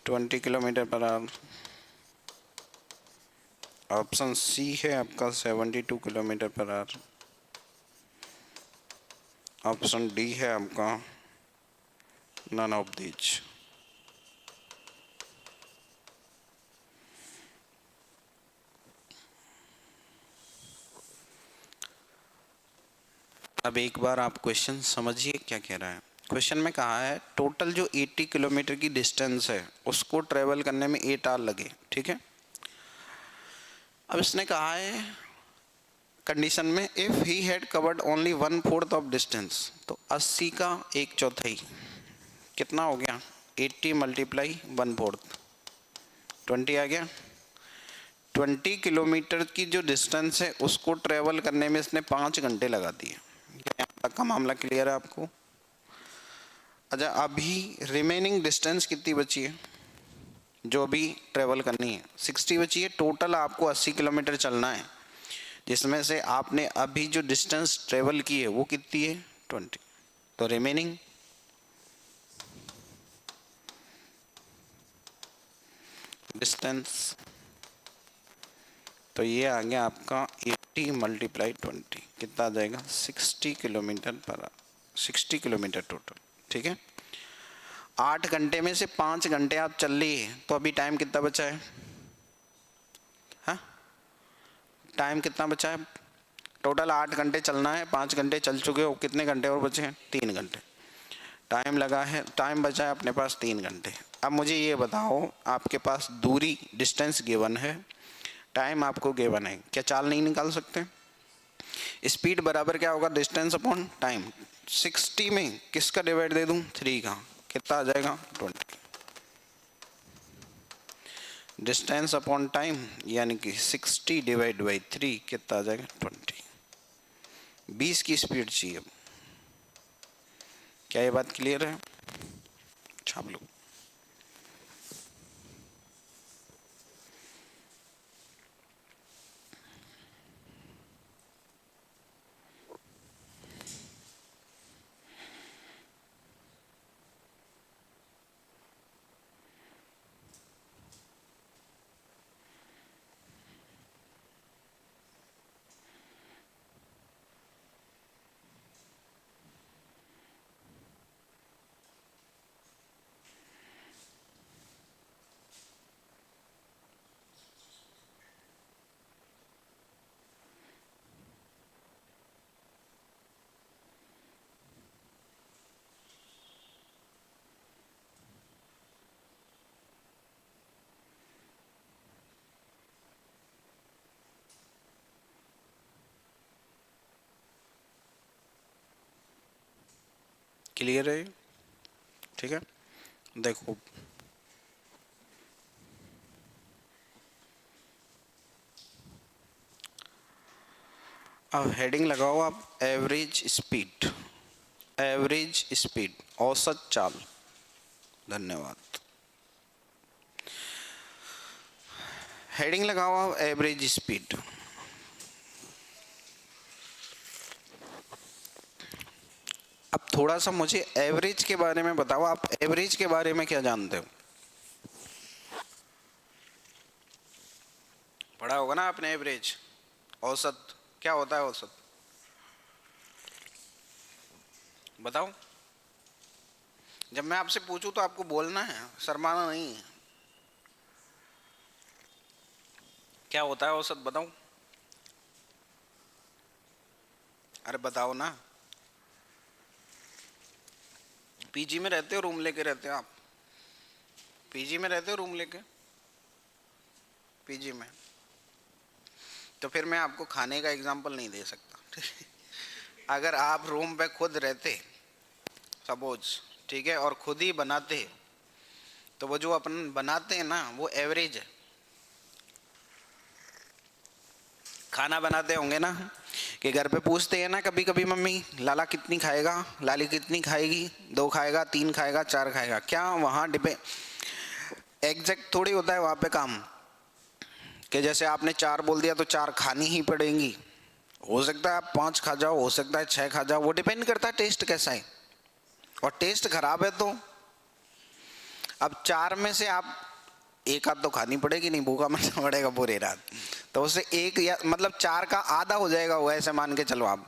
20 kilometre per hour, option C है आपका 72 kilometre per hour, option D है आपका नन ऑफ दीज। अब एक बार आप क्वेश्चन समझिए क्या कह रहा है। क्वेश्चन में कहा है टोटल जो 80 किलोमीटर की डिस्टेंस है उसको ट्रेवल करने में 8 आवर लगे, ठीक है। अब इसने कहा है कंडीशन में if he had covered only 1/4 of distance, तो 80 का 1/4 कितना हो गया, 80 मल्टीप्लाई 1/4 20 आ गया। 20 किलोमीटर की जो डिस्टेंस है उसको ट्रेवल करने में इसने 5 घंटे लगा दिए। यहाँ तक का मामला क्लियर है आपको। अच्छा, अभी रिमेनिंग डिस्टेंस कितनी बची है जो अभी ट्रेवल करनी है, 60 बची है। टोटल आपको 80 किलोमीटर चलना है, जिसमें से आपने अभी जो डिस्टेंस ट्रेवल की है वो कितनी है, 20। तो रिमेनिंग डिस्टेंस, तो ये आ गया आपका 80 मल्टीप्लाई 20 कितना आ जाएगा, 60 kilometre per our, 60 kilometre total, ठीक है। 8 घंटे में से 5 घंटे आप चल लिए, तो अभी टाइम कितना बचा है, हाँ टाइम कितना बचा है, टोटल 8 घंटे चलना है, 5 घंटे चल चुके हो, कितने घंटे और बचे हैं, 3 घंटे टाइम लगा है, टाइम बचा है अपने पास 3 घंटे। अब मुझे ये बताओ, आपके पास दूरी डिस्टेंस गिवन है, टाइम आपको गिवन है, क्या चाल नहीं निकाल सकते। स्पीड बराबर क्या होगा, डिस्टेंस अपॉन टाइम। 60 में किसका डिवाइड दे दूं, 3 का, कितना आ जाएगा 20। डिस्टेंस अपॉन टाइम यानी कि 60 डिवाइड बाई 3 कितना आ जाएगा 20। 20 की स्पीड चाहिए। क्या ये बात क्लियर है, छाप लो। क्लियर है, ठीक है। देखो अब हेडिंग लगाओ आप, एवरेज स्पीड, एवरेज स्पीड औसत चाल। धन्यवाद। हेडिंग लगाओ आप, एवरेज स्पीड। अब थोड़ा सा मुझे एवरेज के बारे में बताओ, आप एवरेज के बारे में क्या जानते हो, पढ़ा होगा ना आपने एवरेज, औसत क्या होता है, औसत बताओ। जब मैं आपसे पूछूं तो आपको बोलना है, शर्माना नहीं है। क्या होता है औसत, बताओ, अरे बताओ ना। पीजी में रहते हो, रूम लेके रहते हो आप, पीजी में रहते हो रूम लेके, पीजी में, तो फिर मैं आपको खाने का एग्जांपल नहीं दे सकता। अगर आप रूम पे खुद रहते सपोज, ठीक है, और खुद ही बनाते, तो वो जो अपन बनाते हैं ना वो एवरेज है। खाना बनाते होंगे ना कि घर पे पूछते हैं ना कभी कभी, मम्मी लाला कितनी खाएगा, लाली कितनी खाएगी, 2 खाएगा, 3 खाएगा, 4 खाएगा, क्या वहाँ डिपेंड एग्जैक्ट थोड़ी होता है वहाँ पे काम, कि जैसे आपने 4 बोल दिया तो 4 खानी ही पड़ेंगी, हो सकता है आप 5 खा जाओ, हो सकता है 6 खा जाओ, वो डिपेंड करता है टेस्ट कैसा है। और टेस्ट खराब है तो अब 4 में से आप एक आध तो खानी पड़ेगी, नहीं भूखा मरना पड़ेगा पूरी रात। तो उससे एक या मतलब 4 का आधा हो जाएगा वो, ऐसे मान के चलो आप।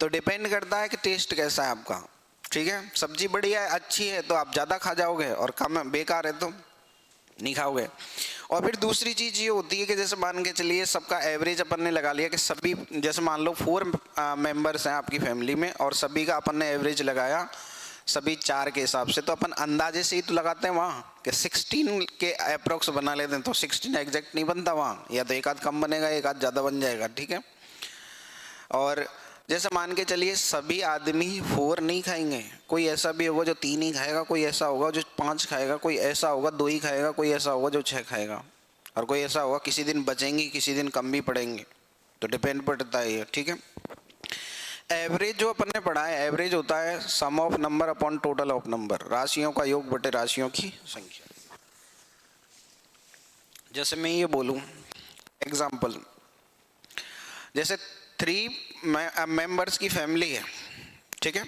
तो डिपेंड करता है कि टेस्ट कैसा है आपका। ठीक है, सब्जी बढ़िया है, अच्छी है तो आप ज़्यादा खा जाओगे, और कम बेकार है तो नहीं खाओगे। और फिर दूसरी चीज़ ये होती है कि जैसे मान के चलिए सबका एवरेज अपन ने लगा लिया कि सभी, जैसे मान लो 4 मेंबर्स हैं आपकी फैमिली में और सभी का अपन ने एवरेज लगाया सभी 4 के हिसाब से, तो अपन अंदाजे से ही तो लगाते हैं वहाँ कि 16 के अप्रोक्स बना लेते हैं। तो 16 एग्जैक्ट नहीं बनता वहाँ, या तो एक आध कम बनेगा, एक आध ज़्यादा बन जाएगा। ठीक है, और जैसे मान के चलिए सभी आदमी 4 नहीं खाएंगे, कोई ऐसा भी होगा जो 3 ही खाएगा, कोई ऐसा होगा जो 5 खाएगा, कोई ऐसा होगा 2 ही खाएगा, कोई ऐसा होगा जो 6 खाएगा, और कोई ऐसा होगा किसी दिन बचेंगी, किसी दिन कम भी पड़ेंगे। तो डिपेंड पड़ता है ये। ठीक है, एवरेज जो अपन ने पढ़ा है, एवरेज होता है sum of number upon total of number, राशियों का योग बटे राशियों की संख्या। जैसे मैं ये बोलूं एग्जाम्पल, जैसे 3 मेंबर्स की फैमिली है। ठीक है,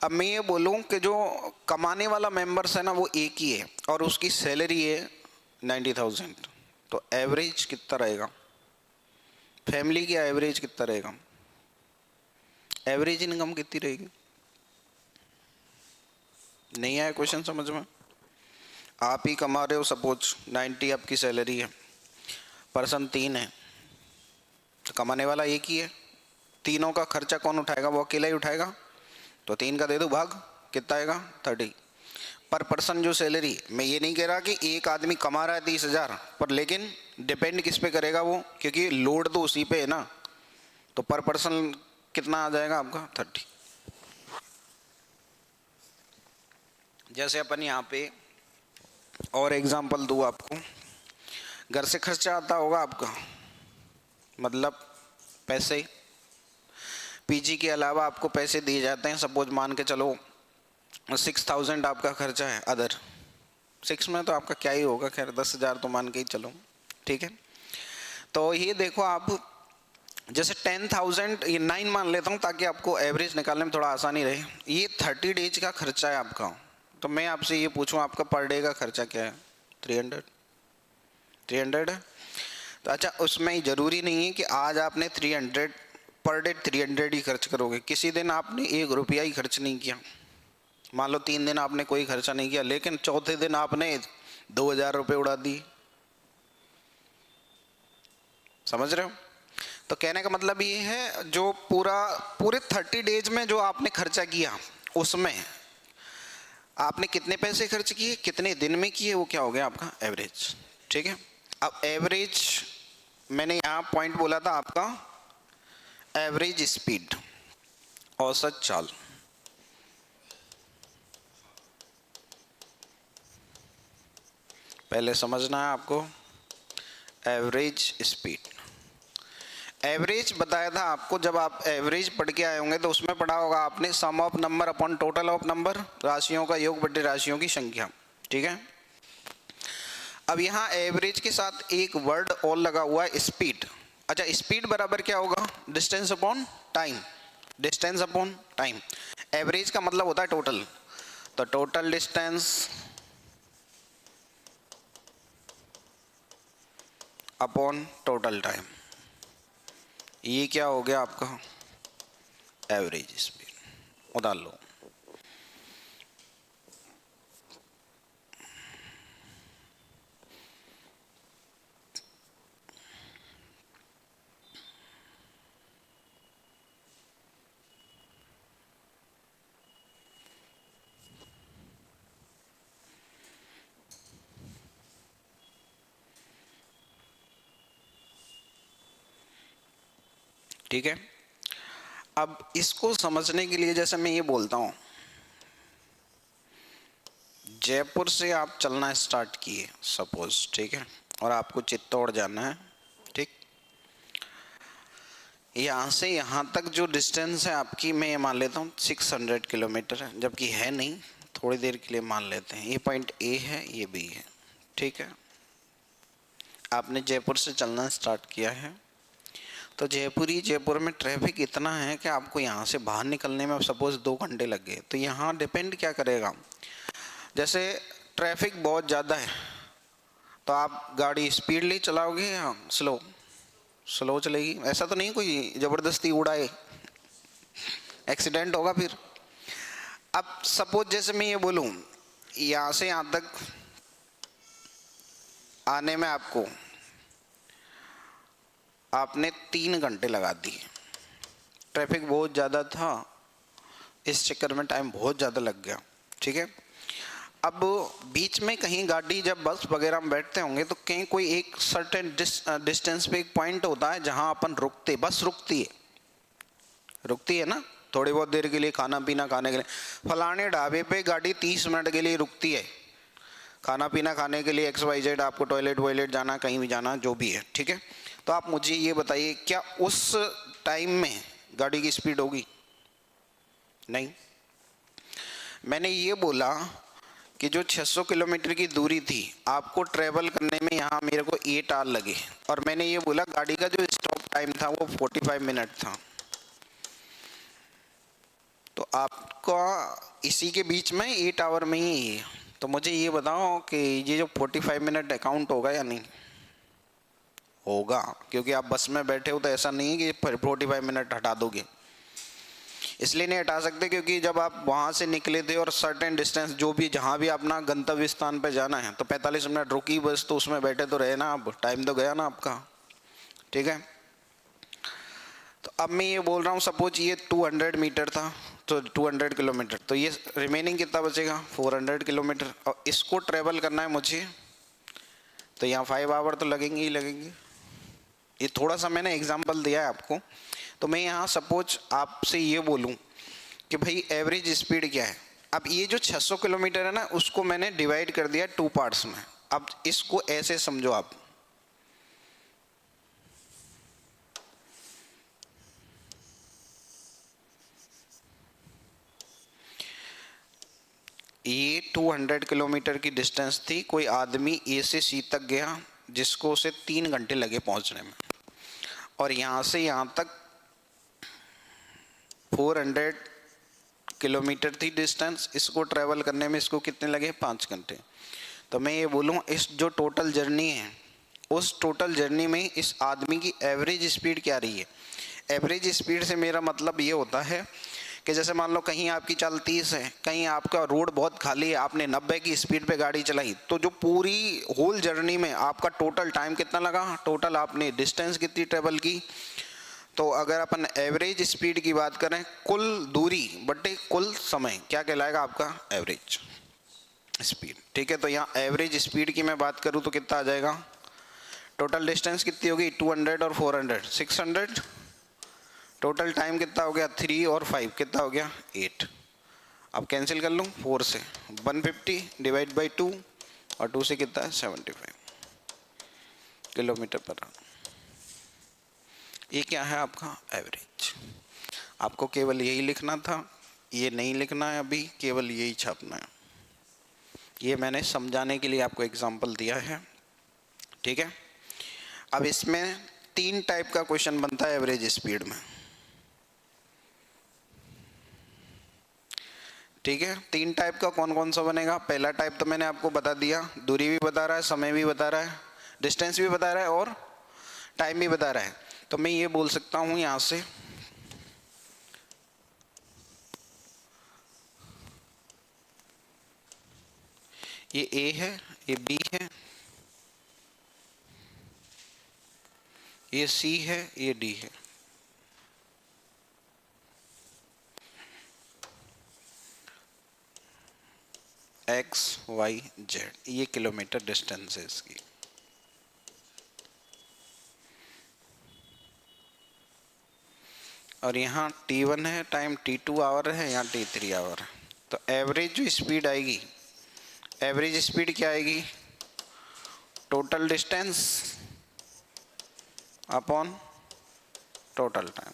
अब मैं ये बोलूं कि जो कमाने वाला मेंबर्स है ना वो एक ही है और उसकी सैलरी है 90,000, तो एवरेज कितना रहेगा फैमिली की? एवरेज कितना रहेगा? एवरेज इनकम कितनी रहेगी? नहीं आया क्वेश्चन समझ में? आप ही कमा रहे हो, सपोज 90 आपकी सैलरी है, पर्सन 3 है, तो कमाने वाला एक ही है, तीनों का खर्चा कौन उठाएगा? वो अकेला ही उठाएगा। तो 3 का दे दो भाग, कितना आएगा? 30 पर पर्सन जो सैलरी। मैं ये नहीं कह रहा कि एक आदमी कमा रहा है 30,000 पर, लेकिन डिपेंड किस पे करेगा वो, क्योंकि लोड तो उसी पे है ना। तो पर पर्सन कितना आ जाएगा आपका? 30। जैसे अपन यहाँ पे और एग्जांपल दूँ आपको, घर से खर्चा आता होगा आपका, मतलब पैसे, पीजी के अलावा आपको पैसे दिए जाते हैं, सपोज मान के चलो 6,000 आपका खर्चा है अदर। 6 में तो आपका क्या ही होगा, खैर 10,000 तो मान के ही चलो। ठीक है, तो ये देखो आप, जैसे 10,000, ये 9 मान लेता हूँ ताकि आपको एवरेज निकालने में थोड़ा आसानी रहे। ये 30 डेज का खर्चा है आपका। तो मैं आपसे ये पूछूं आपका पर डे का खर्चा क्या है? 300 है। तो अच्छा, उसमें ज़रूरी नहीं है कि आज आपने 300 पर डे 300 ही खर्च करोगे। किसी दिन आपने 1 रुपया ही खर्च नहीं किया, मान लो 3 दिन आपने कोई खर्चा नहीं किया, लेकिन चौथे दिन आपने 2,000 रुपये उड़ा दिए। समझ रहे हो? तो कहने का मतलब ये है, जो पूरे 30 डेज में जो आपने खर्चा किया उसमें आपने कितने पैसे खर्च किए, कितने दिन में किए, वो क्या हो गया आपका एवरेज। ठीक है, अब एवरेज मैंने यहाँ पॉइंट बोला था आपका एवरेज स्पीड, औसत चाल। पहले समझना है आपको एवरेज स्पीड। एवरेज बताया था आपको, जब आप एवरेज पढ़ के आए होंगे तो उसमें पढ़ा होगा आपने sum of number upon total of number, राशियों का योग बटे राशियों की संख्या। ठीक है, अब यहाँ एवरेज के साथ एक वर्ड और लगा हुआ है स्पीड। अच्छा, स्पीड बराबर क्या होगा? Distance upon time. Distance upon time, average का मतलब होता है टोटल, तो total distance upon total time, ये क्या हो गया आपका एवरेज स्पीड। उतार लो। ठीक है, अब इसको समझने के लिए जैसे मैं ये बोलता हूँ, जयपुर से आप चलना स्टार्ट किए सपोज, ठीक है, और आपको चित्तौड़ जाना है। ठीक, यहाँ से यहाँ तक जो डिस्टेंस है आपकी, मैं ये मान लेता हूँ 600 किलोमीटर है, जबकि है नहीं, थोड़ी देर के लिए मान लेते हैं। ये पॉइंट ए है, ये बी है। ठीक है, आपने जयपुर से चलना स्टार्ट किया है, तो जयपुर में ट्रैफिक इतना है कि आपको यहाँ से बाहर निकलने में सपोज 2 घंटे लग गए, तो यहाँ डिपेंड क्या करेगा, जैसे ट्रैफिक बहुत ज़्यादा है तो आप गाड़ी स्पीडली चलाओगे या स्लो चलेगी? ऐसा तो नहीं कोई ज़बरदस्ती उड़ाए, एक्सीडेंट होगा फिर। अब सपोज जैसे मैं ये बोलूँ यहाँ से यहाँ तक आने में आपने 3 घंटे लगा दिए, ट्रैफिक बहुत ज़्यादा था, इस चक्कर में टाइम बहुत ज़्यादा लग गया, ठीक है। अब बीच में कहीं गाड़ी जब बस वगैरह में बैठते होंगे तो कहीं कोई एक सर्टेन डिस्टेंस पे एक पॉइंट होता है जहां अपन बस रुकती है ना, थोड़ी बहुत देर के लिए खाना पीना खाने के लिए। फलाने ढाबे पे गाड़ी 30 मिनट के लिए रुकती है खाना पीना खाने के लिए, XYZ, आपको टॉयलेट जाना, कहीं भी जाना, जो भी है, ठीक है। तो आप मुझे ये बताइए क्या उस टाइम में गाड़ी की स्पीड होगी? नहीं। मैंने ये बोला कि जो 600 किलोमीटर की दूरी थी आपको ट्रेवल करने में यहाँ मेरे को 8 आवर लगे, और मैंने ये बोला गाड़ी का जो स्टॉप टाइम था वो 45 मिनट था। तो आपका इसी के बीच में 8 आवर में ही है। तो मुझे ये बताओ कि ये जो 45 मिनट अकाउंट होगा या नहीं होगा? क्योंकि आप बस में बैठे हो तो ऐसा नहीं है कि 45 मिनट हटा दोगे, इसलिए नहीं हटा सकते क्योंकि जब आप वहाँ से निकले थे और सर्टेन डिस्टेंस जो भी जहाँ भी अपना गंतव्य स्थान पे जाना है तो 45 मिनट रुकी बस, तो उसमें बैठे तो रहे ना, अब टाइम तो गया ना आपका, ठीक है। तो अब मैं ये बोल रहा हूँ सपोज ये 200 मीटर था तो 200 किलोमीटर, तो ये रिमेनिंग कितना बचेगा? 400 किलोमीटर, और इसको ट्रेवल करना है मुझे, तो यहाँ 5 आवर तो लगेंगे ही लगेंगे। ये थोड़ा सा मैंने एग्जाम्पल दिया है आपको। तो मैं यहाँ सपोज आपसे ये बोलूँ कि भाई एवरेज स्पीड क्या है। अब ये जो 600 किलोमीटर है ना उसको मैंने डिवाइड कर दिया 2 पार्ट्स में। अब इसको ऐसे समझो आप, ये 200 किलोमीटर की डिस्टेंस थी, कोई आदमी ए से सी तक गया जिसको उसे 3 घंटे लगे पहुंचने में, और यहाँ से यहाँ तक 400 किलोमीटर थी डिस्टेंस, इसको ट्रैवल करने में इसको कितने लगे? 5 घंटे। तो मैं ये बोलूँ इस जो टोटल जर्नी है उस टोटल जर्नी में इस आदमी की एवरेज स्पीड क्या रही है? एवरेज स्पीड से मेरा मतलब ये होता है कि जैसे मान लो कहीं आपकी चाल 30 है, कहीं आपका रोड बहुत खाली है, आपने 90 की स्पीड पे गाड़ी चलाई, तो जो पूरी होल जर्नी में आपका टोटल टाइम कितना लगा, टोटल आपने डिस्टेंस कितनी ट्रेवल की। तो अगर अपन एवरेज स्पीड की बात करें, कुल दूरी बटे कुल समय क्या कहलाएगा? आपका एवरेज स्पीड, ठीक है। तो यहाँ एवरेज स्पीड की मैं बात करूँ तो कितना आ जाएगा? टोटल डिस्टेंस कितनी होगी? 200 और 400 600, टोटल टाइम कितना हो गया? 3 और 5 कितना हो गया? 8। अब कैंसिल कर लूँ 4 से, 150 डिवाइड बाई 2, और 2 से कितना है? 75 किलोमीटर पर आवर। ये क्या है? आपका एवरेज। आपको केवल यही लिखना था, ये नहीं लिखना है अभी, केवल यही छापना है। ये मैंने समझाने के लिए आपको एग्जाम्पल दिया है, ठीक है। अब इसमें 3 टाइप का क्वेश्चन बनता है एवरेज स्पीड में, ठीक है। 3 टाइप का कौन कौन सा बनेगा? पहला टाइप तो मैंने आपको बता दिया, दूरी भी बता रहा है, समय भी बता रहा है, डिस्टेंस भी बता रहा है और टाइम भी बता रहा है। तो मैं ये बोल सकता हूँ यहाँ से ये ए है, ये बी है, ये सी है, ये डी है। एक्स वाई जेड, ये किलोमीटर डिस्टेंस है इसकी। और यहाँ T1 है टाइम, T2 आवर है, यहाँ T3 आवर है। तो एवरेज जो स्पीड आएगी, एवरेज स्पीड क्या आएगी? Total distance upon total time.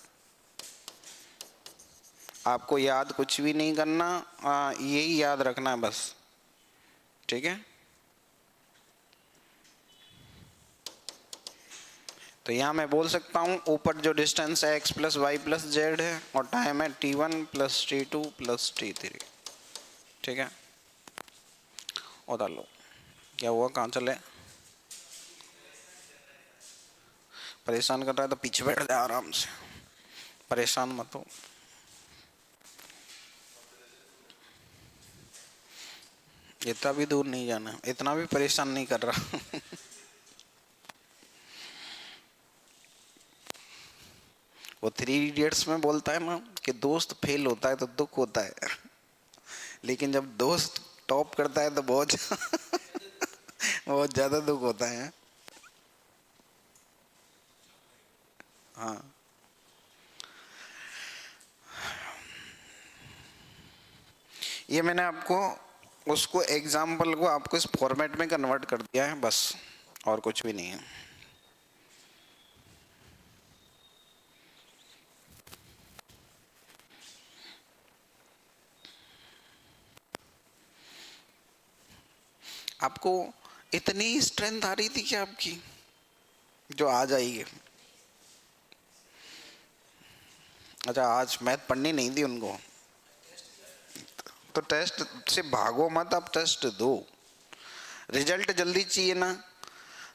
आपको याद कुछ भी नहीं करना, यही याद रखना है बस, ठीक है। तो यहाँ मैं बोल सकता हूँ ऊपर जो डिस्टेंस है x plus y plus z है और टाइम है t1 plus t2 plus t3, ठीक है। उधर लो, क्या हुआ, कहाँ चले, परेशान कर रहा है तो पीछे बैठ जा आराम से, परेशान मत हो। इतना भी दूर नहीं जाना, इतना भी परेशान नहीं कर रहा। वो 3 इडियट्स में बोलता है ना कि दोस्त फेल होता है तो दुख होता है, लेकिन जब दोस्त टॉप करता है तो बहुत बहुत ज्यादा दुख होता है। हाँ, ये मैंने आपको उसको एग्जाम्पल को आपको इस फॉर्मेट में कन्वर्ट कर दिया है बस, और कुछ भी नहीं है। आपको इतनी स्ट्रेंथ आ रही थी क्या आपकी जो आ जाएगी? अच्छा, आज मैथ पढ़नी नहीं थी उनको, तो टेस्ट से भागो मत, आप टेस्ट दो। रिजल्ट जल्दी चाहिए ना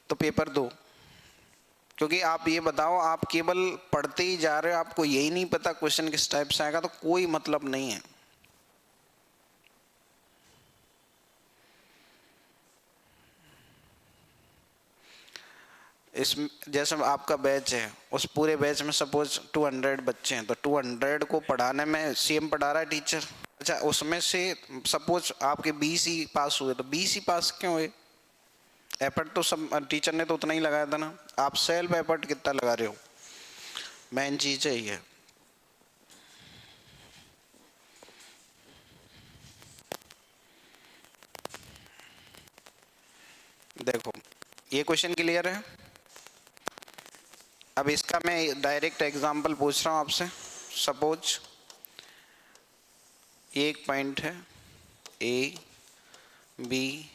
तो पेपर दो, क्योंकि आप ये बताओ आप केवल पढ़ते ही जा रहे हो, आपको यही नहीं पता क्वेश्चन किस टाइप से आएगा, तो कोई मतलब नहीं है। इस जैसे आपका बैच है, उस पूरे बैच में सपोज 200 बच्चे हैं, तो 200 को पढ़ाने में सेम पढ़ा रहा है टीचर। अच्छा, उसमें से सपोज आपके 20 ही पास हुए, तो 20 ही पास क्यों हुए? एफर्ट तो सब टीचर ने तो उतना ही लगाया था ना, आप सेल्फ एफर्ट कितना लगा रहे हो, मेन चीज है ये। देखो ये क्वेश्चन क्लियर है। अब इसका मैं डायरेक्ट एग्जांपल पूछ रहा हूं आपसे। सपोज एक पॉइंट है ए बी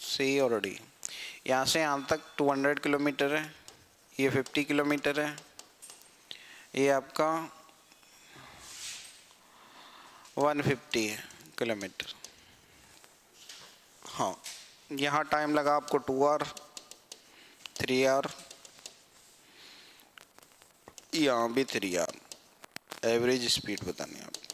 सी और डी, यहाँ से यहाँ तक 200 किलोमीटर है, ये 50 किलोमीटर है, ये आपका 150 किलोमीटर। हाँ, यहाँ टाइम लगा आपको 2 आवर 3 आवर, यहाँ भी 3 आवर। एवरेज स्पीड बतानी है आपको।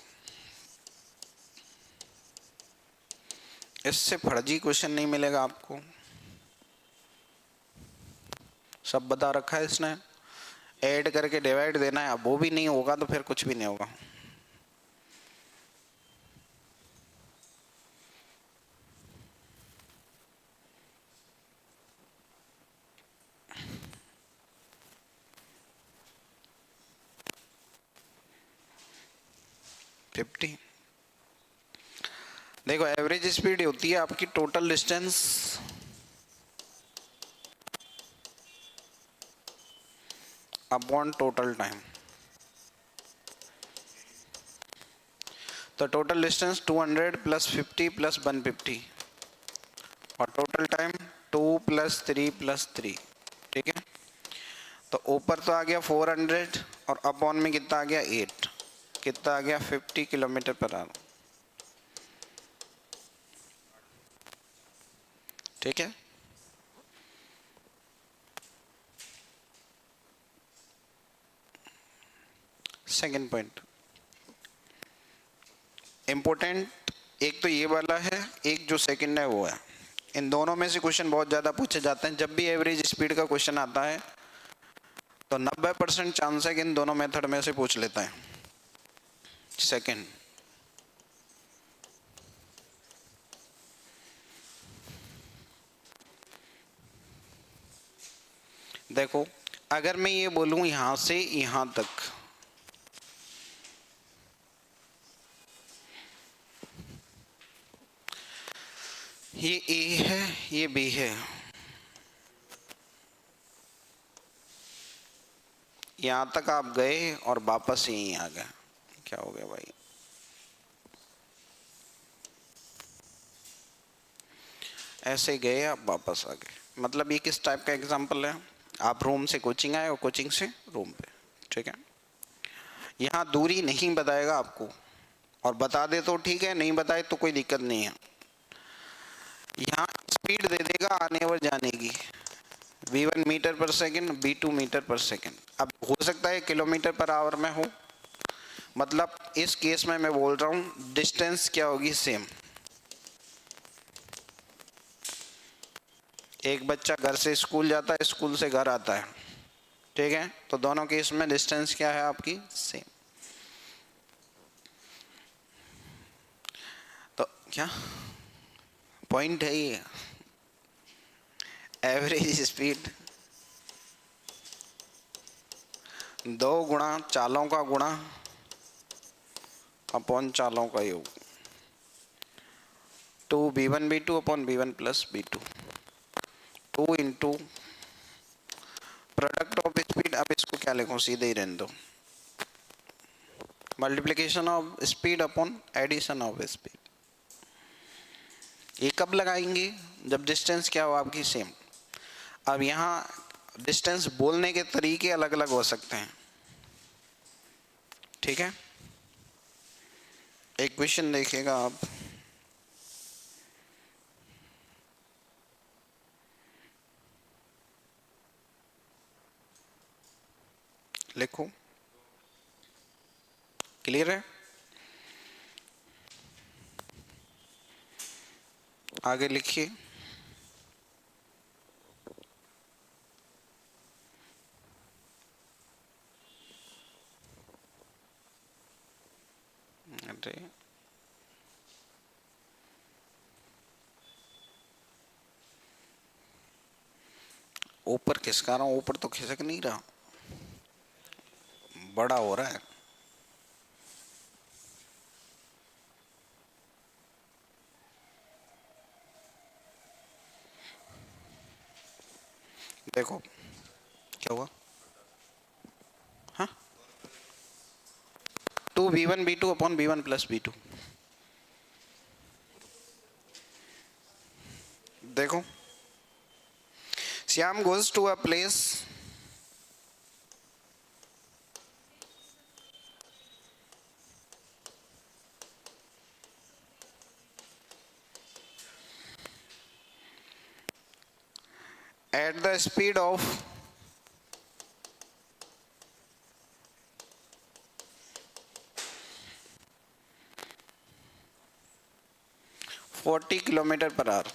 इससे फर्जी क्वेश्चन नहीं मिलेगा आपको, सब बता रखा है इसने, ऐड करके डिवाइड देना है। अब वो भी नहीं होगा तो फिर कुछ भी नहीं होगा। देखो एवरेज स्पीड होती है आपकी total distance upon total time. तो टोटल डिस्टेंस 200 प्लस 50 प्लस 150 और टोटल टाइम 2 प्लस 3 प्लस 3, ठीक है। तो ऊपर तो आ गया 400 और अपॉन में कितना आ गया 8, कितना आ गया 50 किलोमीटर पर आवर, ठीक है। सेकंड पॉइंट इंपॉर्टेंट, एक तो ये वाला है, एक जो सेकंड है वो है। इन दोनों में से क्वेश्चन बहुत ज़्यादा पूछे जाते हैं। जब भी एवरेज स्पीड का क्वेश्चन आता है तो 90% चांस है कि इन दोनों मेथड में से पूछ लेता है। सेकंड, देखो अगर मैं ये बोलूं यहां से यहां तक, ये ए है ये बी है, यहां तक आप गए और वापस यहीं आ गए, क्या हो गया भाई? ऐसे गए आप वापस आ गए, मतलब ये किस टाइप का एग्जाम्पल है? आप रूम से कोचिंग आए और कोचिंग से रूम पे, ठीक है। यहाँ दूरी नहीं बताएगा आपको, और बता दे तो ठीक है, नहीं बताए तो कोई दिक्कत नहीं है। यहाँ स्पीड दे देगा आने और जाने की, v1 metre per second, v2 metre per second. अब हो सकता है किलोमीटर पर आवर में हो, मतलब इस केस में मैं बोल रहा हूँ डिस्टेंस क्या होगी, सेम। एक बच्चा घर से स्कूल जाता है, स्कूल से घर आता है, ठीक है, तो दोनों केस में डिस्टेंस क्या है आपकी, सेम। तो क्या पॉइंट है ये, एवरेज स्पीड 2 गुणा चालों का गुणा अपॉन चालों का योग, 2v1 v2 upon v1 plus v2, 2 into product of speed. अब इसको क्या लिखूं, सीधे ही रहने दो, multiplication of speed upon addition of speed. ये कब लगाएंगे, जब डिस्टेंस क्या हो आपकी, सेम। अब यहाँ डिस्टेंस बोलने के तरीके अलग अलग हो सकते हैं, ठीक है। एक क्वेश्चन देखिएगा आप, लिखो, क्लियर है, आगे लिखिए। अरे ऊपर खिसका रहा हूं, ऊपर तो खिसक नहीं रहा, बड़ा हो रहा है। देखो क्या हुआ, हाँ, 2v1 v2 upon v1 plus v2। देखो, Shyam goes to a place, at the speed of 40 kilometre per hour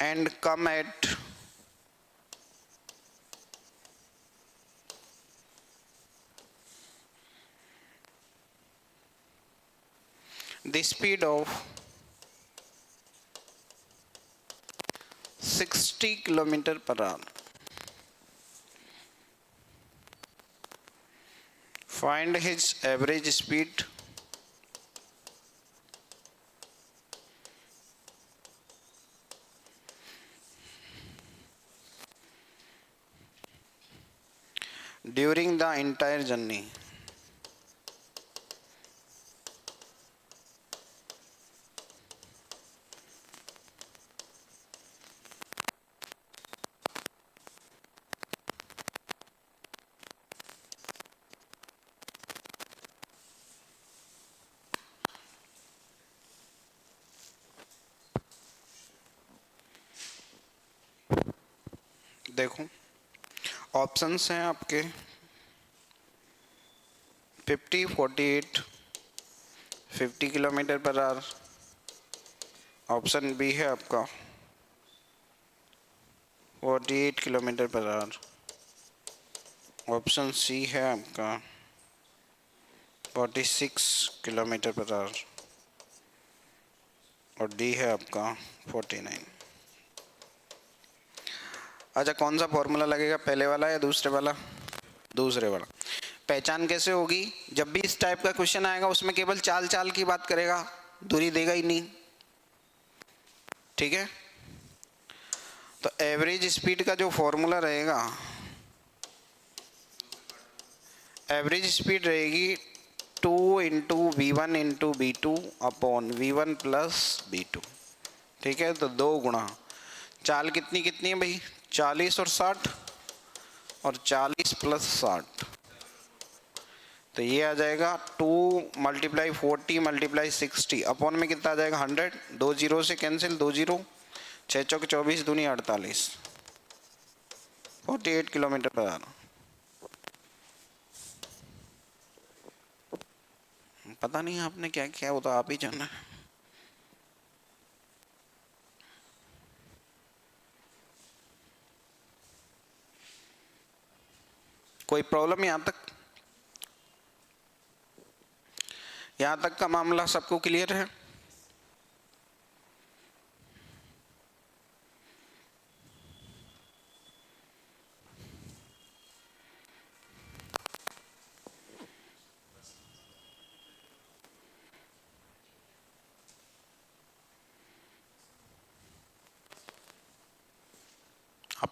and come at the speed of 60 kilometre per hour, find his average speed during the entire journey। देखो ऑप्शंस हैं आपके 50, 48, 50 kilometre per hour. Option B है आपका 48 kilometre per hour. Option C है आपका 46 किलोमीटर पर आवर, और डी है आपका 49। अच्छा, कौन सा फॉर्मूला लगेगा, पहले वाला या दूसरे वाला, दूसरे वाला। पहचान कैसे होगी, जब भी इस टाइप का क्वेश्चन आएगा उसमें केवल चाल चाल की बात करेगा, दूरी देगा ही नहीं, ठीक है। तो एवरेज स्पीड का जो फॉर्मूला रहेगा, एवरेज स्पीड रहेगी 2 into v1 into v2 upon v1 plus v2, ठीक है। तो 2 गुणा चाल कितनी कितनी है भाई, 40 और 60, और 40 प्लस 60, तो ये आ जाएगा 2 मल्टीप्लाई 40 मल्टीप्लाई 60 अपॉन में कितना आ जाएगा 100, 2 जीरो से कैंसिल, 2 जीरो, 6 चौक 24 दूनी 48, 48 किलोमीटर पर आवर। पता नहीं आपने क्या किया, वो तो आप ही जाना है। कोई प्रॉब्लम यहां तक? यहां तक का मामला सबको क्लियर है?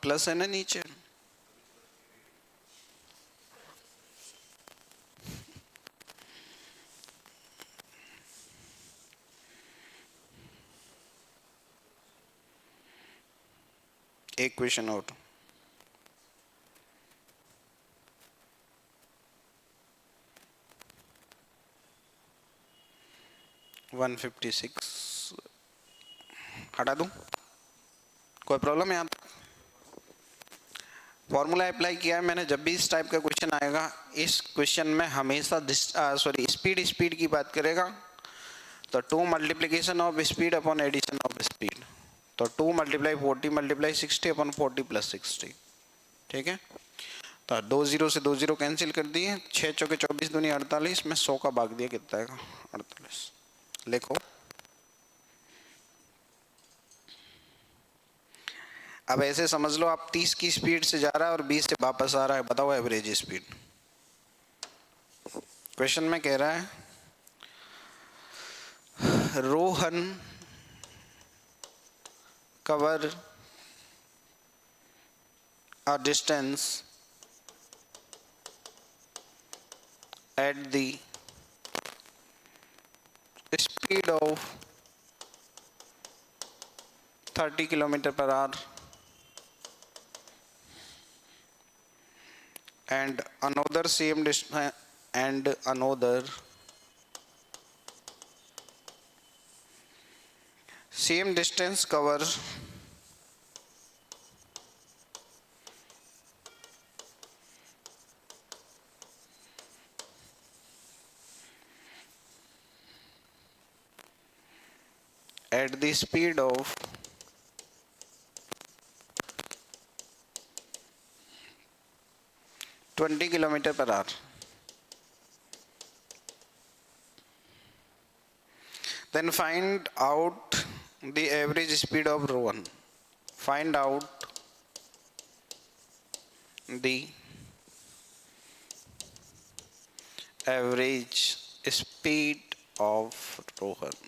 प्लस है ना नीचे? एक क्वेश्चन और, वन 156 हटा दूं? कोई प्रॉब्लम है यहाँ? फॉर्मूला अप्लाई किया है मैंने। जब भी इस टाइप का क्वेश्चन आएगा, इस क्वेश्चन में हमेशा स्पीड की बात करेगा, तो 2 multiplication of speed upon addition of speed, तो 2 मल्टीप्लाई 40 मल्टीप्लाई 60 अपॉन 40 प्लस 60, ठीक है। तो 2 जीरो से 2 जीरो कैंसिल कर दिए, 6 चौके 24 दूनी 48 में 100 का भाग दिया, कितना आएगा 48। लिखो। अब ऐसे समझ लो आप 30 की स्पीड से जा रहा है और 20 से वापस आ रहा है, बताओ एवरेज स्पीड। क्वेश्चन में कह रहा है Rohan cover a distance at the speed of 30 kilometer per hour and another same distance and another same distance cover at the speed of 20 kilometer per hour. Then find out the average speed of Rohan. Find out the average speed of Rohan.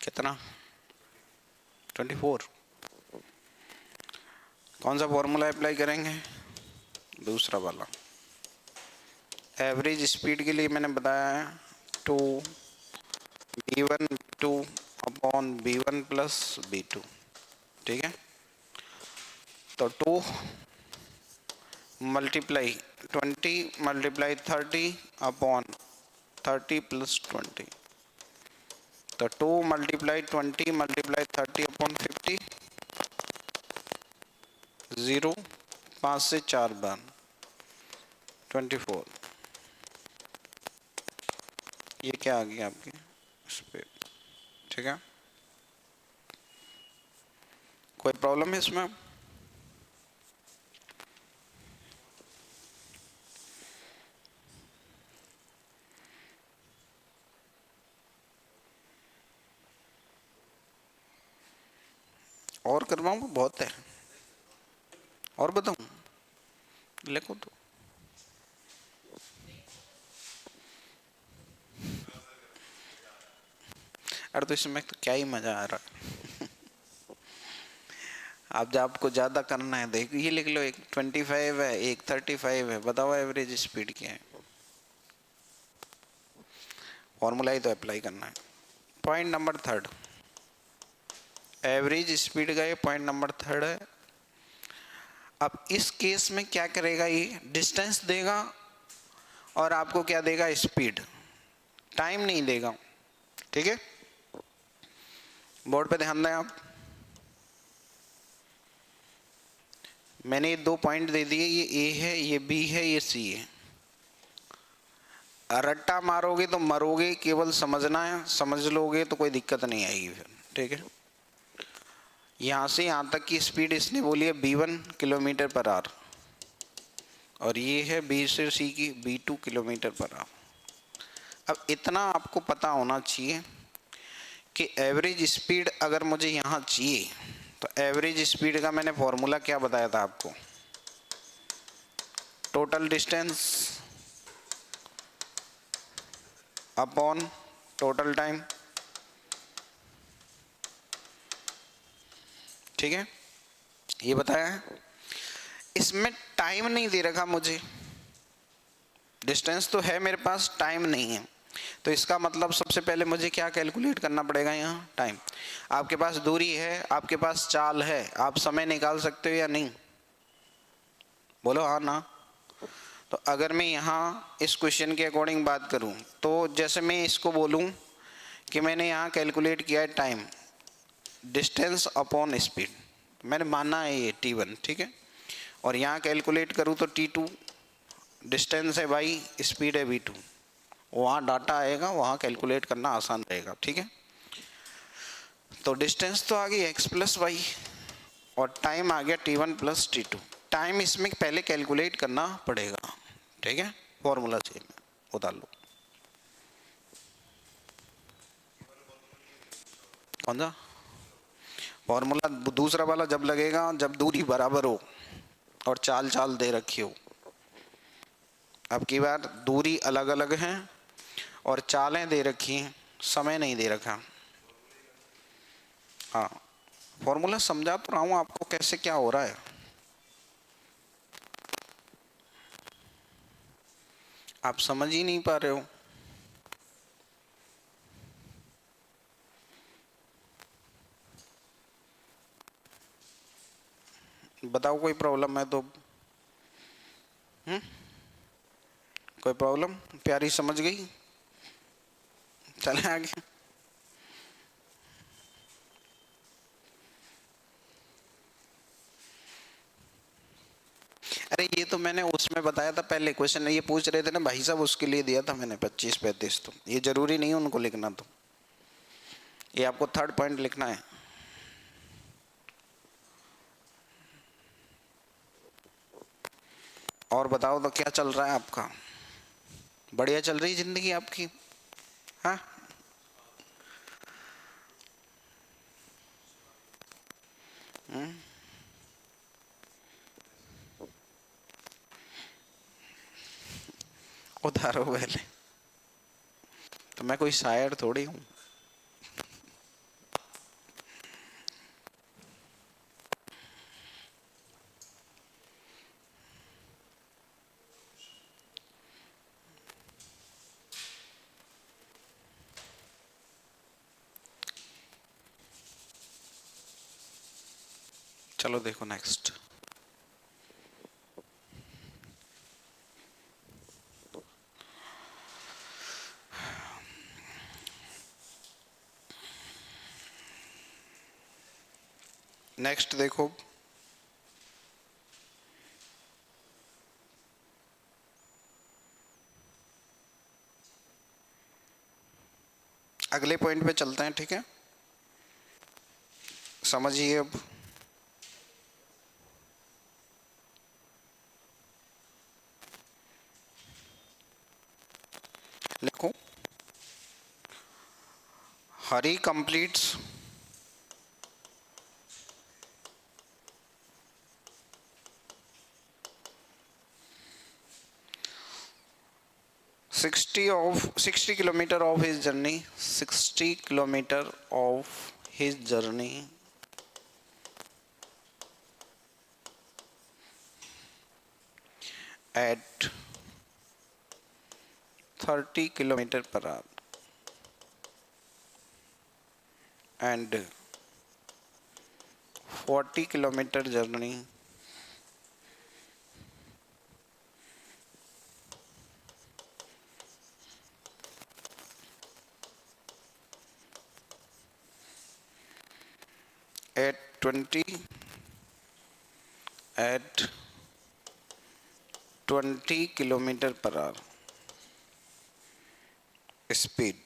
कितना? 24। कौन सा फॉर्मूला अप्लाई करेंगे? दूसरा वाला। एवरेज स्पीड के लिए मैंने बताया है 2 v1 2 upon v1 plus v2, ठीक है। तो 2 मल्टीप्लाई 20 मल्टीप्लाई 30 अपॉन 30 प्लस 20, तो 2 मल्टीप्लाई 20 मल्टीप्लाई 30 अपॉन 50, 0 5 से 4 बार 24। ये क्या आ गया आपकी स्पीड, ठीक है। कोई प्रॉब्लम है इसमें? और करवाऊँ? बहुत है, और बताऊँ? लिखो तो। अरे तो इसमें तो क्या ही मजा आ रहा है। आप जब आपको ज्यादा करना है देखो, ये लिख लो, एक 25 है, एक 35 है, बताओ एवरेज स्पीड क्या है। फॉर्मूला ही तो अप्लाई करना है। Point number third, average speed का ये पॉइंट नंबर थर्ड है। अब इस केस में क्या करेगा, ये डिस्टेंस देगा और आपको क्या देगा, स्पीड, टाइम नहीं देगा। ठीक है, बोर्ड पे ध्यान दें आप। मैंने ये 2 पॉइंट दे दिए, ये ए है, ये बी है, ये सी है। रट्टा मारोगे तो मरोगे, केवल समझना है, समझ लोगे तो कोई दिक्कत नहीं आएगी फिर। ठीक है, यहां से यहां तक की स्पीड इसने बोली है B1 किलोमीटर पर आवर, और ये है बी से सी की B2 किलोमीटर पर आवर। अब इतना आपको पता होना चाहिए कि एवरेज स्पीड अगर मुझे यहाँ चाहिए तो एवरेज स्पीड का मैंने फॉर्मूला क्या बताया था आपको, total distance upon total time. ठीक है, ये बताया है। इसमें टाइम नहीं दे रखा मुझे, डिस्टेंस तो है मेरे पास, टाइम नहीं है। तो इसका मतलब सबसे पहले मुझे क्या कैलकुलेट करना पड़ेगा, यहाँ टाइम। आपके पास दूरी है, आपके पास चाल है, आप समय निकाल सकते हो या नहीं, बोलो हाँ ना। तो अगर मैं यहाँ इस क्वेश्चन के अकॉर्डिंग बात करूँ तो जैसे मैं इसको बोलूँ कि मैंने यहाँ कैलकुलेट किया है टाइम, डिस्टेंस अपॉन स्पीड, मैंने माना है ये T1, ठीक है। और यहाँ कैलकुलेट करूँ तो T2 डिस्टेंस है बाई, स्पीड है V2, वहाँ डाटा आएगा, वहाँ कैलकुलेट करना आसान रहेगा। ठीक है, तो डिस्टेंस तो आ गई x प्लस वाई और टाइम आ गया T1 प्लस T2। टाइम इसमें पहले कैलकुलेट करना पड़ेगा। ठीक है, फॉर्मूला से उतार लो। कौन सा फॉर्मूला? दूसरा वाला जब लगेगा जब दूरी बराबर हो और चाल चाल दे रखी हो। अब की बार दूरी अलग अलग हैं और चालें दे रखी हैं, समय नहीं दे रखा। हाँ, फॉर्मूला समझा तो रहा हूँ आपको कैसे क्या हो रहा है। आप समझ ही नहीं पा रहे हो। बताओ कोई प्रॉब्लम है तो। कोई प्रॉब्लम? प्यारी समझ गई, चले आगे। अरे ये तो मैंने उसमें बताया था पहले, क्वेश्चन ये पूछ रहे थे ना भाई साहब, उसके लिए दिया था मैंने 25-35। तो ये जरूरी नहीं है उनको लिखना, तो ये आपको थर्ड पॉइंट लिखना है। और बताओ तो क्या चल रहा है आपका? बढ़िया चल रही जिंदगी आपकी? हाँ, उधारो पहले। तो मैं कोई शायर थोड़ी हूँ। चलो देखो नेक्स्ट। नेक्स्ट देखो, अगले पॉइंट पे चलते हैं। ठीक है, समझिए अब। लिखो, हरी completes 60 kilometer of his journey, 60 kilometer of his journey at 30 kilometer per hour and 40 kilometer journey at 20 kilometer per hour speed.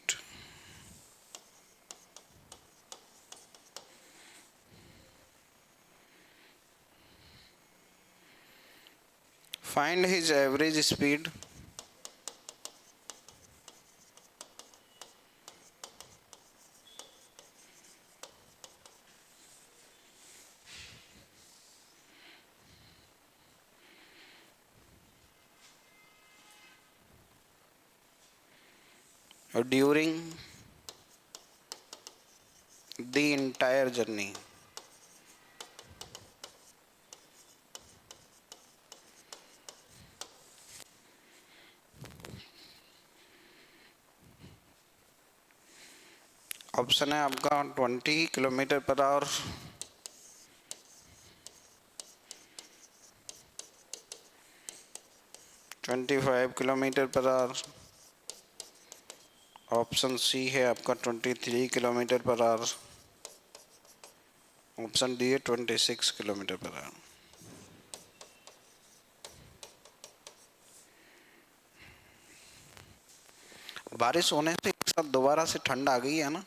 Find his average speed during the entire journey. Option है आपका 20 kilometre per hour, 25 kilometre per hour, option C है आपका 23 kilometre per hour, option D है 26 किलोमीटर पर आवर। बारिश होने से एक साथ दोबारा से ठंड आ गई है ना।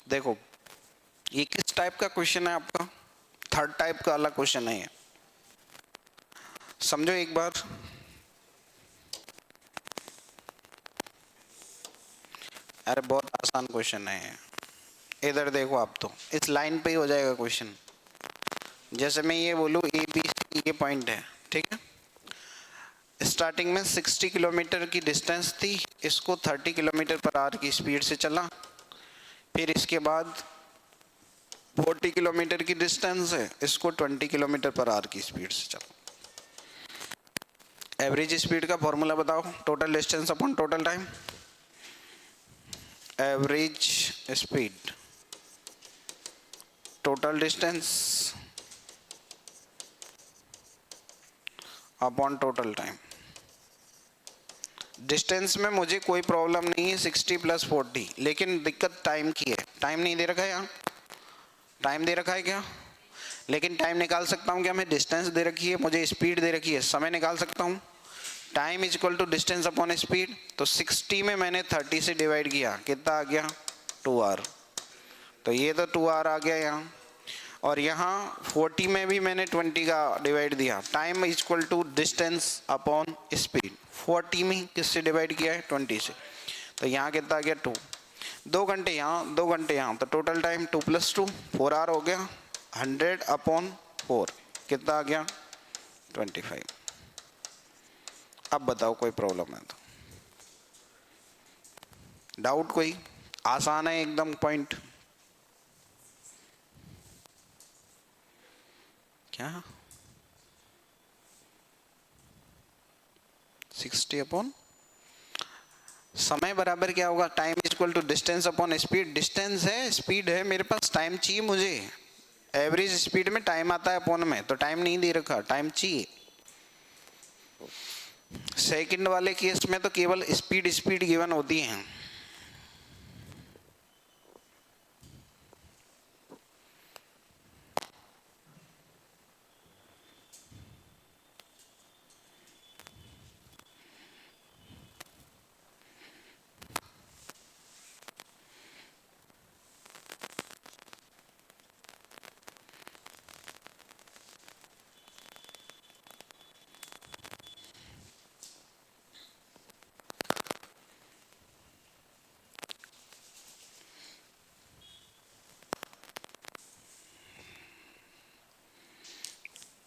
देखो ये किस टाइप का क्वेश्चन है आपका, थर्ड टाइप का अलग क्वेश्चन है ये, समझो एक बार। अरे बहुत आसान क्वेश्चन है, इधर देखो आप, तो इस लाइन पे ही हो जाएगा क्वेश्चन। जैसे मैं ये बोलूँ ए बी सी ये पॉइंट है, ठीक है। स्टार्टिंग में 60 किलोमीटर की डिस्टेंस थी, इसको 30 किलोमीटर पर आवर की स्पीड से चला, फिर इसके बाद 40 किलोमीटर की डिस्टेंस है, इसको 20 किलोमीटर पर आवर की स्पीड से चला। एवरेज स्पीड का फॉर्मूला बताओ, total distance upon total time. Average speed total distance upon total time. Distance में मुझे कोई प्रॉब्लम नहीं है, 60 + 40, लेकिन दिक्कत टाइम की है। टाइम नहीं दे रखा है यहाँ, टाइम दे रखा है क्या, लेकिन टाइम निकाल सकता हूँ क्या मैं, डिस्टेंस दे रखी है, मुझे स्पीड दे रखी है, समय निकाल सकता हूँ। Time is equal to distance upon speed, तो 60 में मैंने 30 से डिवाइड किया, कितना आ गया 2 आवर, तो ये तो 2 आवर आ गया यहाँ। और यहाँ 40 में भी मैंने 20 का डिवाइड दिया, time is equal to distance upon speed. 40 में किससे डिवाइड किया है, 20 से, तो यहाँ कितना आ गया 2। 2 घंटे यहाँ 2 घंटे यहाँ, तो टोटल टाइम 2 + 2 4 आवर हो गया। 100/4 कितना आ गया 25। अब बताओ कोई प्रॉब्लम है तो, डाउट कोई, आसान है एकदम पॉइंट। क्या 60 अपॉन समय बराबर क्या होगा, time is equal to distance upon speed. Distance है, स्पीड है मेरे पास, टाइम चाहिए मुझे। एवरेज स्पीड में टाइम आता है अपॉन में, तो टाइम नहीं दे रखा, टाइम चाहिए। सेकंड वाले केस में तो केवल स्पीड स्पीड गिवन होती है।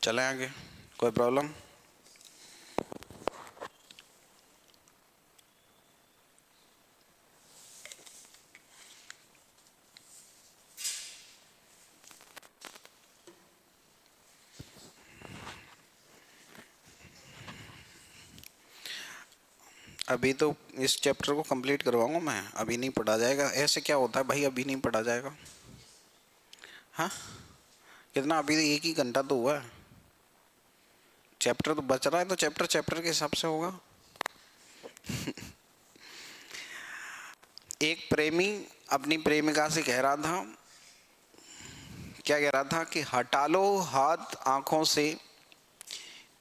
चले आगे, कोई प्रॉब्लम। अभी तो इस चैप्टर को कंप्लीट करवाऊंगा मैं, अभी नहीं पढ़ा जाएगा। ऐसे क्या होता है भाई, अभी नहीं पढ़ा जाएगा? हाँ, कितना अभी तो 1 ही घंटा तो हुआ है, चैप्टर तो बच रहा है, तो चैप्टर चैप्टर के हिसाब से होगा। एक प्रेमी अपनी प्रेमिका से कह रहा था, क्या कह रहा था कि हटा लो हाथ आंखों से,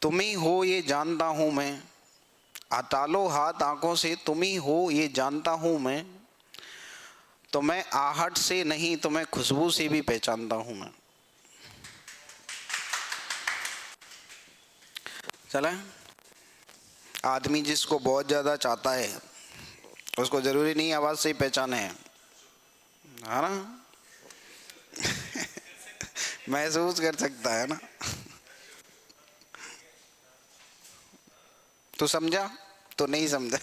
तुम ही हो ये जानता हूं मैं। हटा लो हाथ आंखों से, तुम ही हो ये जानता हूं मैं। तो मैं आहट से नहीं, तुम्हें खुशबू से भी पहचानता हूं मैं। चला, आदमी जिसको बहुत ज्यादा चाहता है उसको जरूरी नहीं आवाज से ही पहचाने है ना। महसूस कर सकता है ना। तू समझा तो नहीं समझा।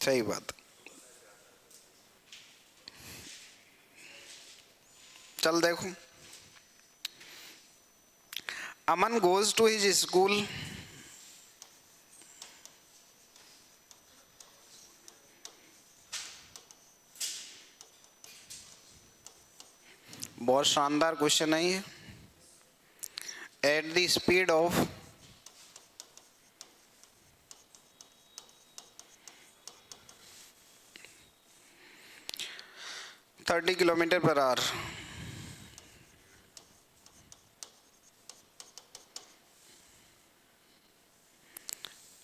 सही बात। चल देखो, अमन गोज टू हिज स्कूल। बहुत शानदार क्वेश्चन है ये। At the speed of 30 kilometre per hour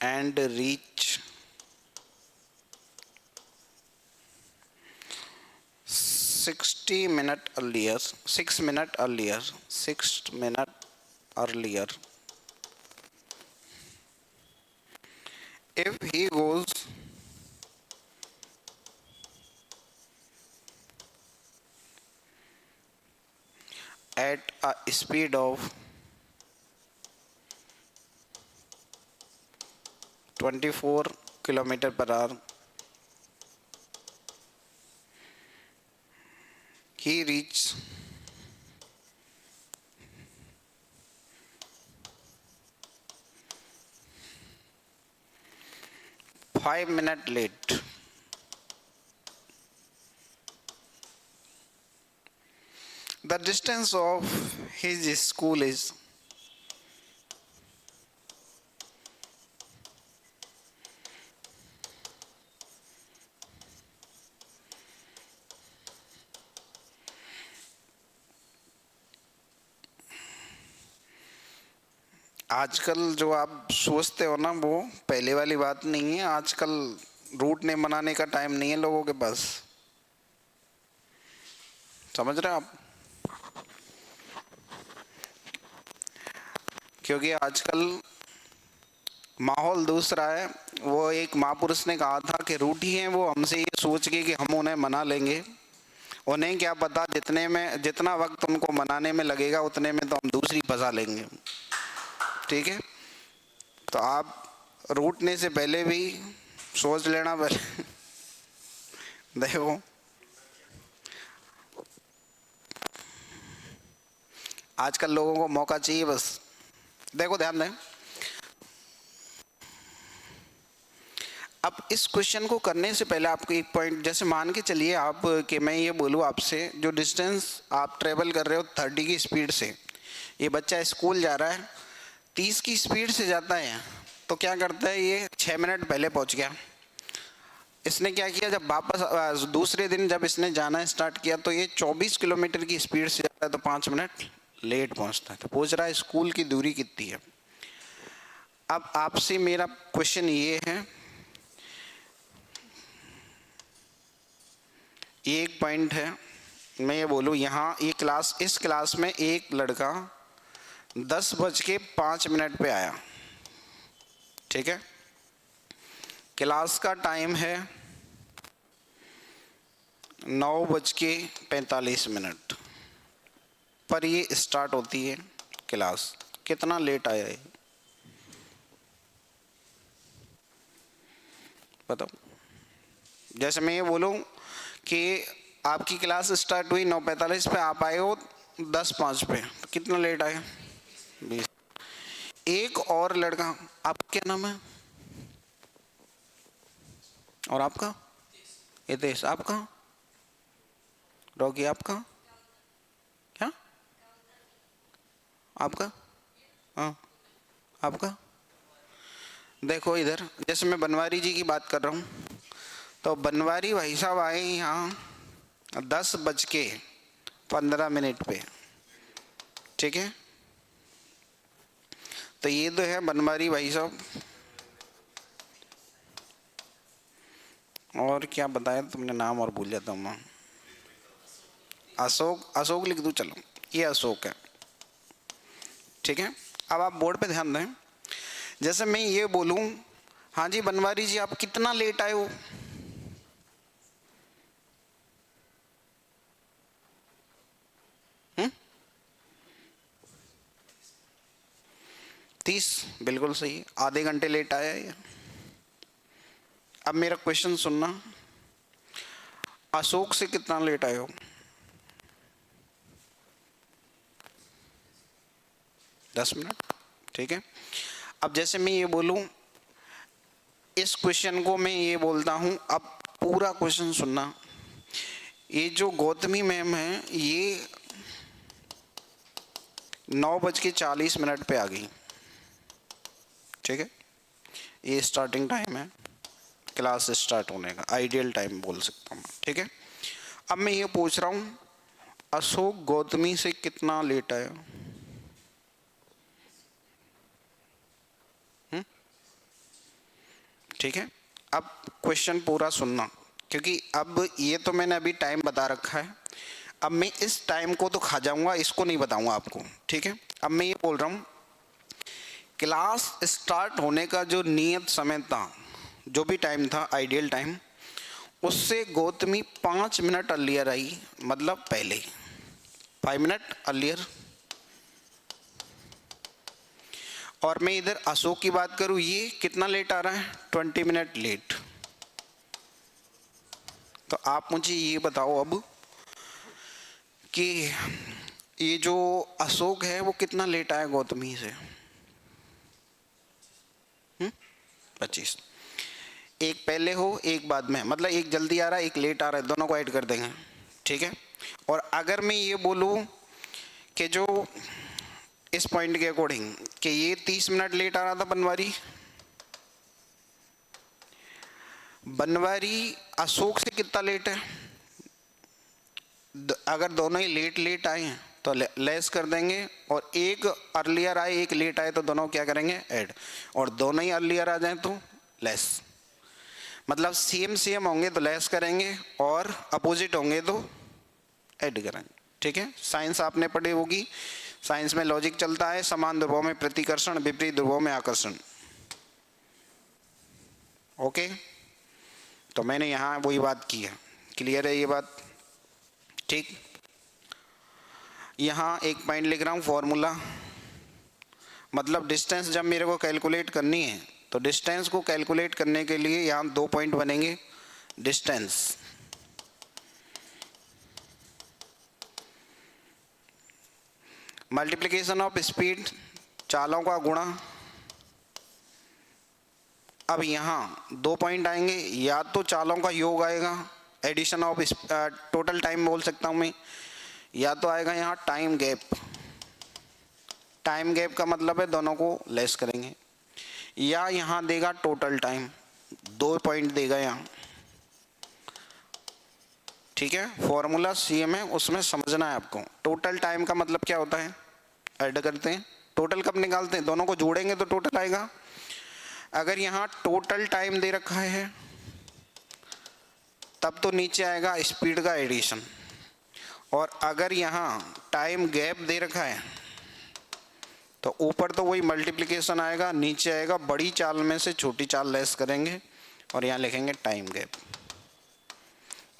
and reach 6 minutes earlier, 6 minutes earlier, 6 minutes earlier. If he goes at a speed of 24 kilometers per hour, he reaches 5 minutes late. The distance of his school is आजकल जो आप सोचते हो ना, वो पहले वाली बात नहीं है। आजकल रूट ने बनाने का टाइम नहीं है लोगों के पास, समझ रहे हैं आप? क्योंकि आजकल माहौल दूसरा है। वो एक महापुरुष ने कहा था कि रूट ही है वो हमसे ये सोच के कि हम उन्हें मना लेंगे, उन्हें क्या पता जितना वक्त उनको मनाने में लगेगा उतने में तो हम दूसरी फंसा लेंगे। ठीक है, तो आप रूटने से पहले भी सोच लेना पहले। देखो, आजकल लोगों को मौका चाहिए बस। देखो ध्यान दें, अब इस क्वेश्चन को करने से पहले आपको एक पॉइंट, जैसे मान के चलिए आप कि मैं ये बोलूँ आपसे, जो डिस्टेंस आप ट्रेवल कर रहे हो 30 की स्पीड से, ये बच्चा स्कूल जा रहा है 30 की स्पीड से जाता है, तो क्या करता है, ये 6 मिनट पहले पहुंच गया। इसने क्या किया, जब वापस दूसरे दिन जब इसने जाना स्टार्ट किया तो ये 24 किलोमीटर की स्पीड से जाता है, तो 5 मिनट लेट पहुंचता है। तो पूछ रहा है स्कूल की दूरी कितनी है। अब आपसे मेरा क्वेश्चन ये है, ये एक पॉइंट है, मैं ये बोलूँ यहाँ ये क्लास, इस क्लास में एक लड़का 10:05 पे आया, ठीक है, क्लास का टाइम है 9:45 पर ये स्टार्ट होती है क्लास। कितना लेट आया है बताओ। जैसे मैं ये बोलूँ कि आपकी क्लास स्टार्ट हुई 9:45 पे, आप आए हो 10:05 पे, तो कितना लेट आए? 20। एक और लड़का, आपका क्या नाम है? और आपका? हितेश। आपका? रॉकी। आपका क्या? आपका? हाँ। आपका? देखो इधर, जैसे मैं बनवारी जी की बात कर रहा हूँ, तो बनवारी भाई साहब आए यहाँ 10:15 पे, ठीक है। तो ये तो है बनवारी भाई साहब। और क्या बताया तुमने? नाम और भूल जाता हूँ मैं। अशोक। अशोक लिख दूँ? चलो, ये अशोक है, ठीक है। अब आप बोर्ड पे ध्यान दें। जैसे मैं ये बोलूँ, हाँ जी बनवारी जी आप कितना लेट आए हो? हम्म? 30, बिल्कुल सही। आधे घंटे लेट आया है। अब मेरा क्वेश्चन सुनना, अशोक से कितना लेट आए हो? 10 मिनट, ठीक है। अब जैसे मैं ये बोलूं, इस क्वेश्चन को मैं ये बोलता हूं, अब पूरा क्वेश्चन सुनना। ये जो गौतमी मैम है, ये 9:40 पे आ गई, ठीक है। ये स्टार्टिंग टाइम है क्लास स्टार्ट होने का, आइडियल टाइम बोल सकता हूँ, ठीक है। अब मैं ये पूछ रहा हूँ, अशोक गौतमी से कितना लेट आया? ठीक है। अब क्वेश्चन पूरा सुनना, क्योंकि अब ये तो मैंने अभी टाइम बता रखा है। अब मैं इस टाइम को तो खा जाऊंगा, इसको नहीं बताऊंगा आपको, ठीक है। अब मैं ये बोल रहा हूँ, क्लास स्टार्ट होने का जो नियत समय था, जो भी टाइम था आइडियल टाइम, उससे गौतमी 5 मिनट अर्लियर आई, मतलब पहले 5 मिनट अर्लियर। और मैं इधर अशोक की बात करूं, ये कितना लेट आ रहा है? 20 मिनट लेट। तो आप मुझे ये बताओ अब कि ये जो अशोक है वो कितना लेट आया गौतमी से? 25। एक पहले हो एक बाद में, मतलब एक जल्दी आ रहा है एक लेट आ रहा है, दोनों को ऐड कर देंगे, ठीक है। और अगर मैं ये बोलूं कि जो इस पॉइंट के अकॉर्डिंग कि ये 30 मिनट लेट आ रहा था बनवारी, बनवारी अशोक से कितना लेट है? अगर दोनों ही लेट लेट आए हैं तो लेस कर देंगे, और एक अर्लियर आए एक लेट आए तो दोनों क्या करेंगे? ऐड। और दोनों ही अर्लियर आ जाएं तो लेस। मतलब सेम सेम होंगे तो लेस करेंगे, और अपोजिट होंगे तो ऐड करेंगे, ठीक है। साइंस आपने पढ़ी होगी, साइंस में लॉजिक चलता है, समान ध्रुवों में प्रतिकर्षण, विपरीत ध्रुवों में आकर्षण। ओके, तो मैंने यहाँ वही बात की है। क्लियर है ये बात? ठीक। यहाँ एक पॉइंट लिख रहा हूँ, फॉर्मूला, मतलब डिस्टेंस जब मेरे को कैलकुलेट करनी है, तो डिस्टेंस को कैलकुलेट करने के लिए यहाँ 2 पॉइंट बनेंगे। डिस्टेंस मल्टीप्लिकेशन ऑफ स्पीड, चालों का गुणा। अब यहाँ 2 पॉइंट आएंगे, या तो चालों का योग आएगा, एडिशन ऑफ टोटल टाइम बोल सकता हूँ मैं, या तो आएगा यहाँ टाइम गैप। टाइम गैप का मतलब है दोनों को लेस करेंगे, या यहाँ देगा टोटल टाइम, 2 पॉइंट देगा यहाँ, ठीक है। फॉर्मूला सेम है, उसमें समझना है आपको। टोटल टाइम का मतलब क्या होता है? ऐड करते हैं। टोटल कब निकालते हैं? दोनों को जोड़ेंगे तो टोटल आएगा। अगर यहाँ टोटल टाइम दे रखा है तब तो नीचे आएगा स्पीड का एडिशन, और अगर यहाँ टाइम गैप दे रखा है तो ऊपर तो वही मल्टीप्लिकेशन आएगा, नीचे आएगा बड़ी चाल में से छोटी चाल लेस करेंगे, और यहाँ लिखेंगे टाइम गैप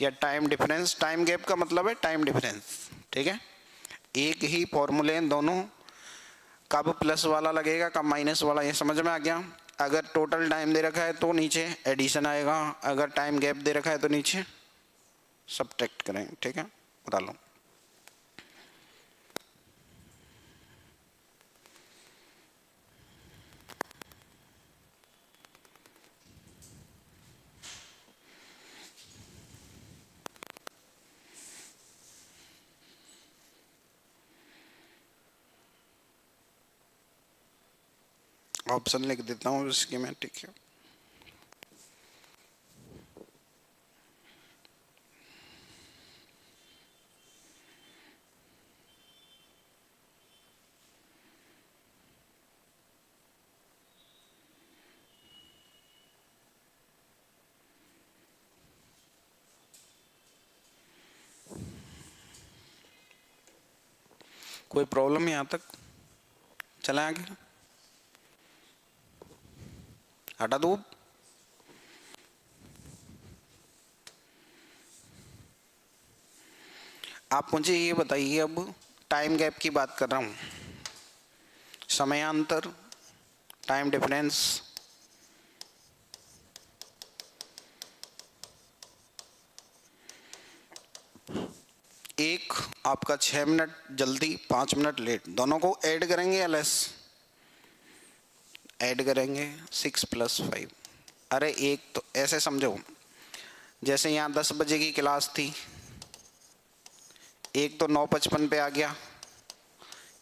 या टाइम डिफरेंस। टाइम गैप का मतलब है टाइम डिफरेंस, ठीक है। एक ही फॉर्मूले हैं दोनों, कब प्लस वाला लगेगा कब माइनस वाला, ये समझ में आ गया। अगर टोटल टाइम दे रखा है तो नीचे एडिशन आएगा, अगर टाइम गैप दे रखा है तो नीचे सब्ट्रैक्ट करेंगे, ठीक है। बता लो। ऑप्शन लिख देता हूँ इसके में, ठीक है। कोई प्रॉब्लम यहाँ तक? चला आगे, हटा दो। आप मुझे ये बताइए, अब टाइम गैप की बात कर रहा हूँ, समयांतर, टाइम डिफरेंस, एक आपका 6 मिनट जल्दी 5 मिनट लेट, दोनों को ऐड करेंगे या लेस? ऐड करेंगे, 6 + 5। अरे एक तो ऐसे समझो, जैसे यहाँ 10 बजे की क्लास थी, एक तो 9:55 पे आ गया,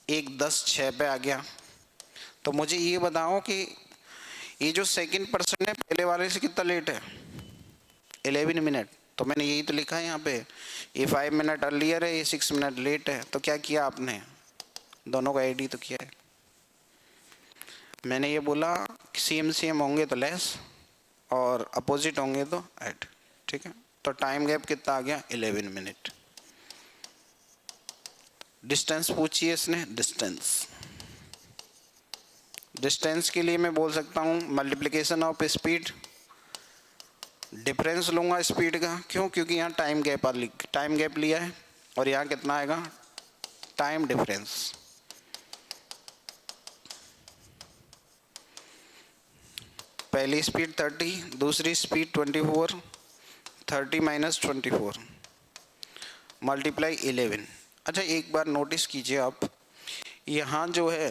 एक 10:06 पे आ गया। तो मुझे ये बताओ कि ये जो सेकंड पर्सन है पहले वाले से कितना लेट है? 11 मिनट। तो मैंने यही तो लिखा है यहाँ पे, ये 5 मिनट अर्लियर है, ये 6 मिनट लेट है। तो क्या किया आपने? दोनों का एडी तो किया है। मैंने ये बोला सेम सेम होंगे तो लेस और अपोजिट होंगे तो ऐड, ठीक है। तो टाइम गैप कितना आ गया? 11 मिनट। डिस्टेंस पूछिए इसने, डिस्टेंस। डिस्टेंस के लिए मैं बोल सकता हूँ मल्टीप्लिकेशन ऑफ स्पीड, डिफरेंस लूँगा स्पीड का। क्यों? क्योंकि यहाँ टाइम गैप लिया है, और यहाँ कितना आएगा? Time difference. पहली स्पीड 30, दूसरी स्पीड 24, 30 - 24 मल्टीप्लाई 11। अच्छा एक बार नोटिस कीजिए आप, यहाँ जो है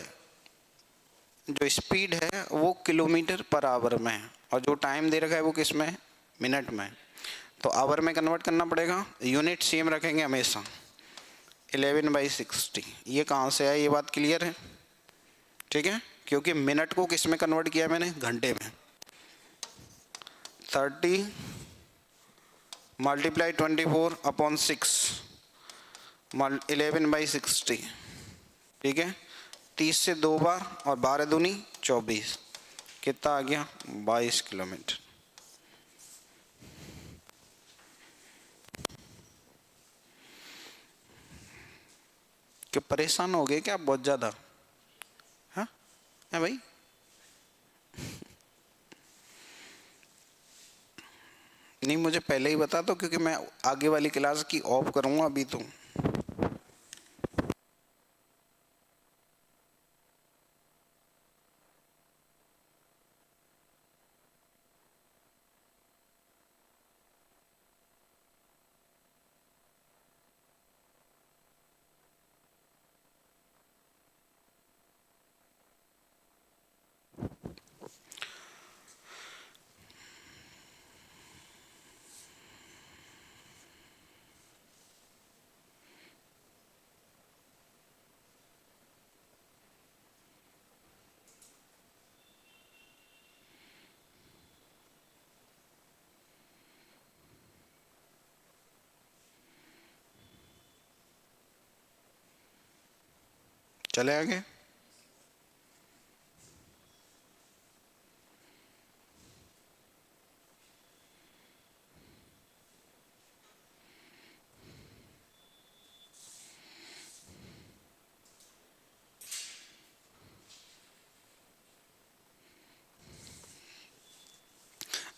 जो स्पीड है वो किलोमीटर पर आवर में है, और जो टाइम दे रखा है वो किस में? मिनट में। तो आवर में कन्वर्ट करना पड़ेगा, यूनिट सेम रखेंगे हमेशा, 11/60। ये कहाँ से आया? ये बात क्लियर है, ठीक है। क्योंकि मिनट को किस में कन्वर्ट किया मैंने? घंटे में। 30 × 24/6 11/60, ठीक है। 30 से 2 बार और 12 दूनी 24, कितना आ गया? 22 किलोमीटर। क्यों परेशान हो गए क्या बहुत ज़्यादा? हाँ है भाई? नहीं मुझे पहले ही बता दो, क्योंकि मैं आगे वाली क्लास की ऑफ करूँगा अभी तो। चले आगे।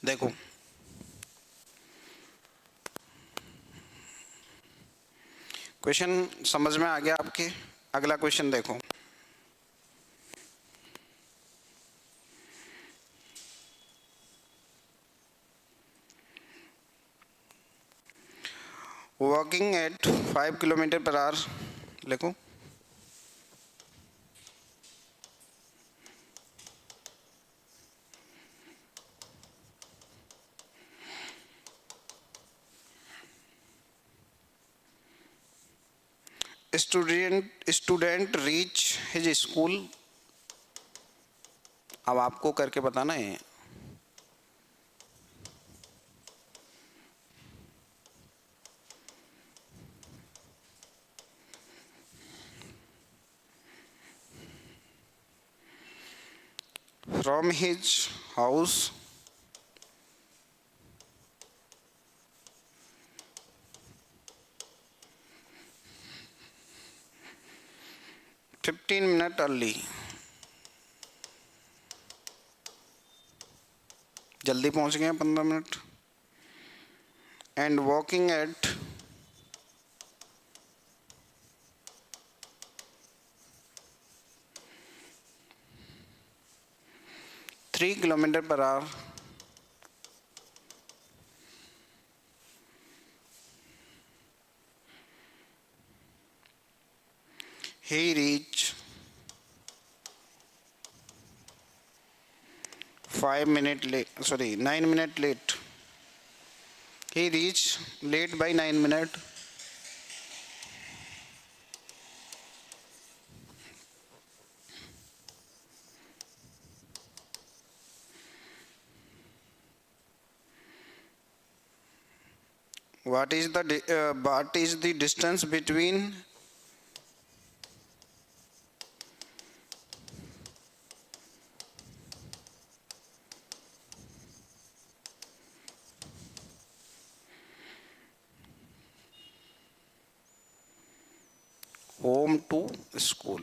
देखो क्वेश्चन समझ में आ गया आपके? अगला क्वेश्चन देखो, वॉकिंग एट 5 km/h, लिखो। स्टूडेंट रीच हिज स्कूल अब आपको करके बताना है। From his house (15 minutes) early, जल्दी पहुंच गए 15 minute, and walking at 3 kilometre per our, he reached 9 minutes late. He reached late by 9 minutes. What is the distance between home to school?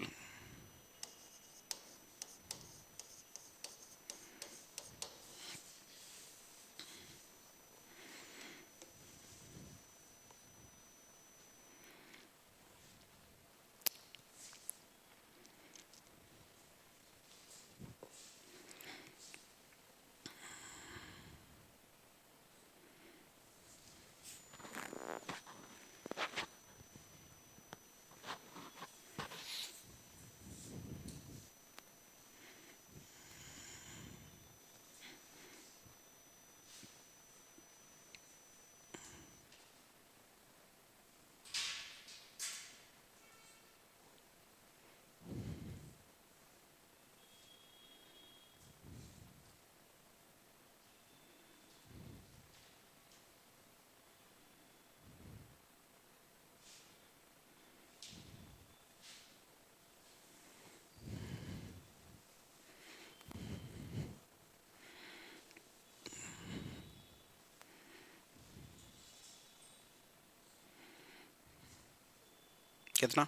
कितना?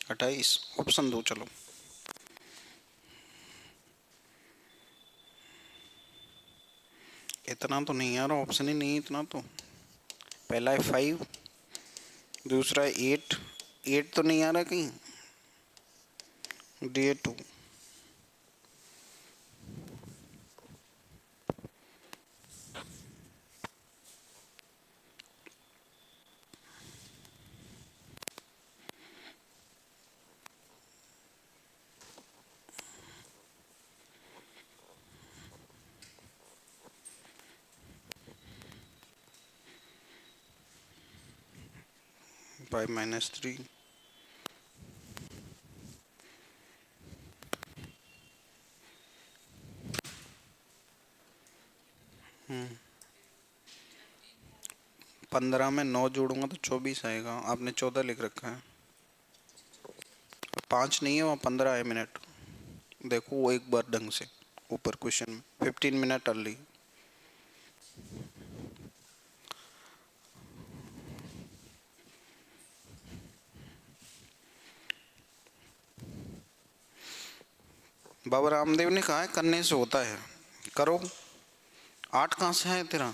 28। ऑप्शन दो, चलो। इतना तो नहीं यार, ऑप्शन ही नहीं इतना तो। पहला है 5, दूसरा है 8। 8 तो नहीं आ रहा कहीं, डी 2। by -3, पंद्रह में 9 जोड़ूंगा तो 24 आएगा। आपने 14 लिख रखा है, 5 नहीं है वहाँ, 15 है मिनट। देखो वो एक बार ढंग से ऊपर क्वेश्चन में 15 मिनट अर्ली। बाबा रामदेव ने कहा है करने से होता है, करो। 8 कहाँ से है तेरा?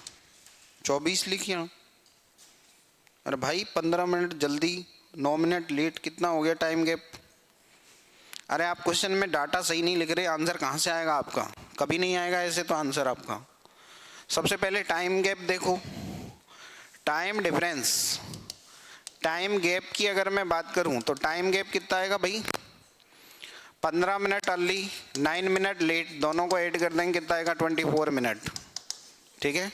24 लिखिए। अरे भाई 15 मिनट जल्दी, 9 मिनट लेट, कितना हो गया टाइम गैप? अरे आप क्वेश्चन में डाटा सही नहीं लिख रहे, आंसर कहाँ से आएगा आपका? कभी नहीं आएगा ऐसे तो आंसर आपका। सबसे पहले टाइम गैप देखो, टाइम डिफरेंस, टाइम गैप की अगर मैं बात करूं तो टाइम गैप कितना आएगा भाई? 15 मिनट अर्ली, 9 मिनट लेट, दोनों को ऐड कर देंगे कितना आएगा? 24 मिनट। ठीक है।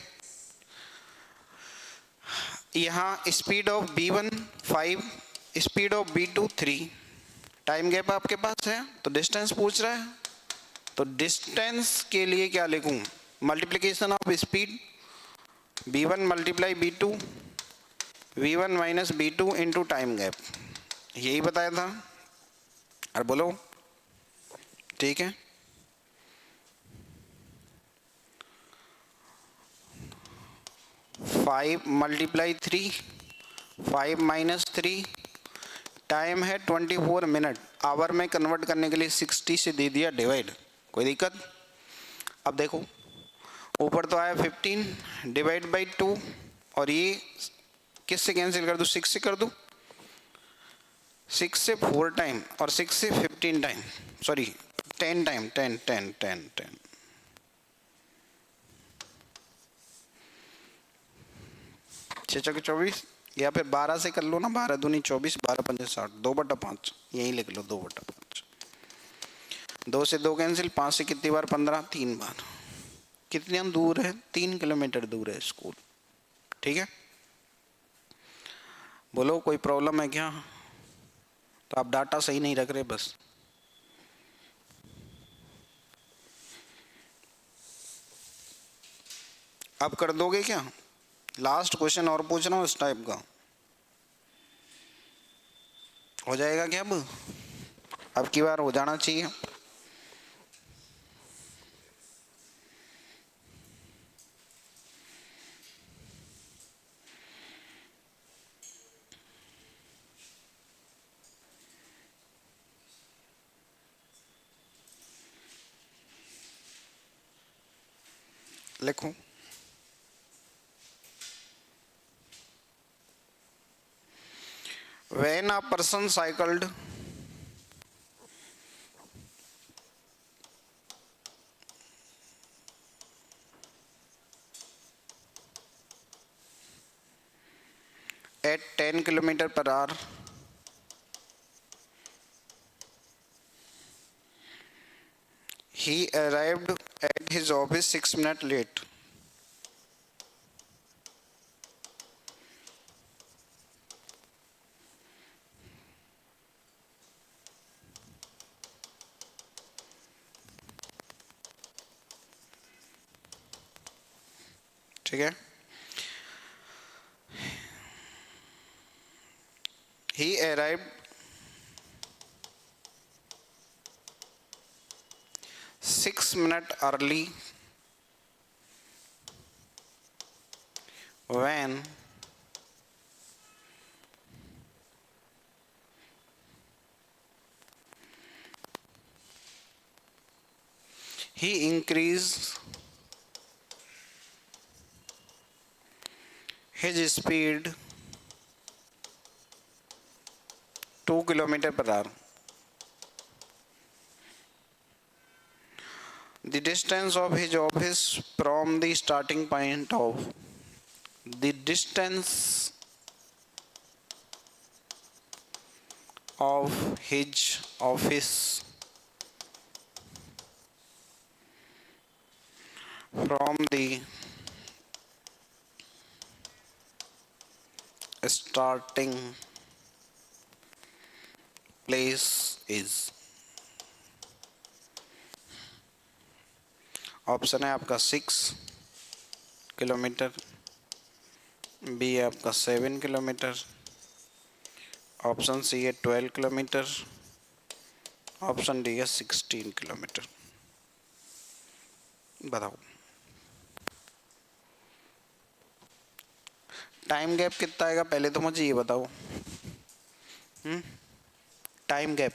यहाँ speed of B1 5, speed of B2 3, time gap आपके पास है तो डिस्टेंस पूछ रहा है। तो डिस्टेंस के लिए क्या लिखूं, multiplication of speed, v1 multiply v2, v1 minus v2 into time gap, यही बताया था। और बोलो ठीक है। 5 मल्टीप्लाई 3, 5 माइनस 3, टाइम है 24 मिनट, आवर में कन्वर्ट करने के लिए 60 से दे दिया डिवाइड, कोई दिक्कत। अब देखो ऊपर तो आया 15 डिवाइड बाई 2, और ये किससे कैंसिल कर दूँ, 6 से कर दूँ, 6 से 4 टाइम और 6 से 15 टाइम, सॉरी 10 टाइम, 10 10 10 10, 6 24, या फिर 12 से कर लो ना, 12 दूनी 24, 12 पंजे 60, 2/5 यही लिख लो, 2/5। 2 से 2 कैंसिल, 5 से कितनी बार 15, 3 बार। कितने दूर है, 3 किलोमीटर दूर है स्कूल, ठीक है। बोलो कोई प्रॉब्लम है क्या, तो आप डाटा सही नहीं रख रहे बस। अब कर दोगे क्या, लास्ट क्वेश्चन और पूछ रहा हूँ इस टाइप का, हो जाएगा क्या अब की बार हो जाना चाहिए। लिखो when a person cycled at 10 km per hour, he arrived at his office 6 minutes late. ठीक है, he arrived 6 minutes early when he increased his speed 2 km per hour. The distance of his office from the starting point of the distance of his office from the starting place is, option है आपका 6 किलोमीटर, बी है आपका 7 किलोमीटर, ऑप्शन सी है 12 किलोमीटर, ऑप्शन डी है 16 किलोमीटर। बताओ टाइम गैप कितना आएगा, पहले तो मुझे ये बताओ। टाइम गैप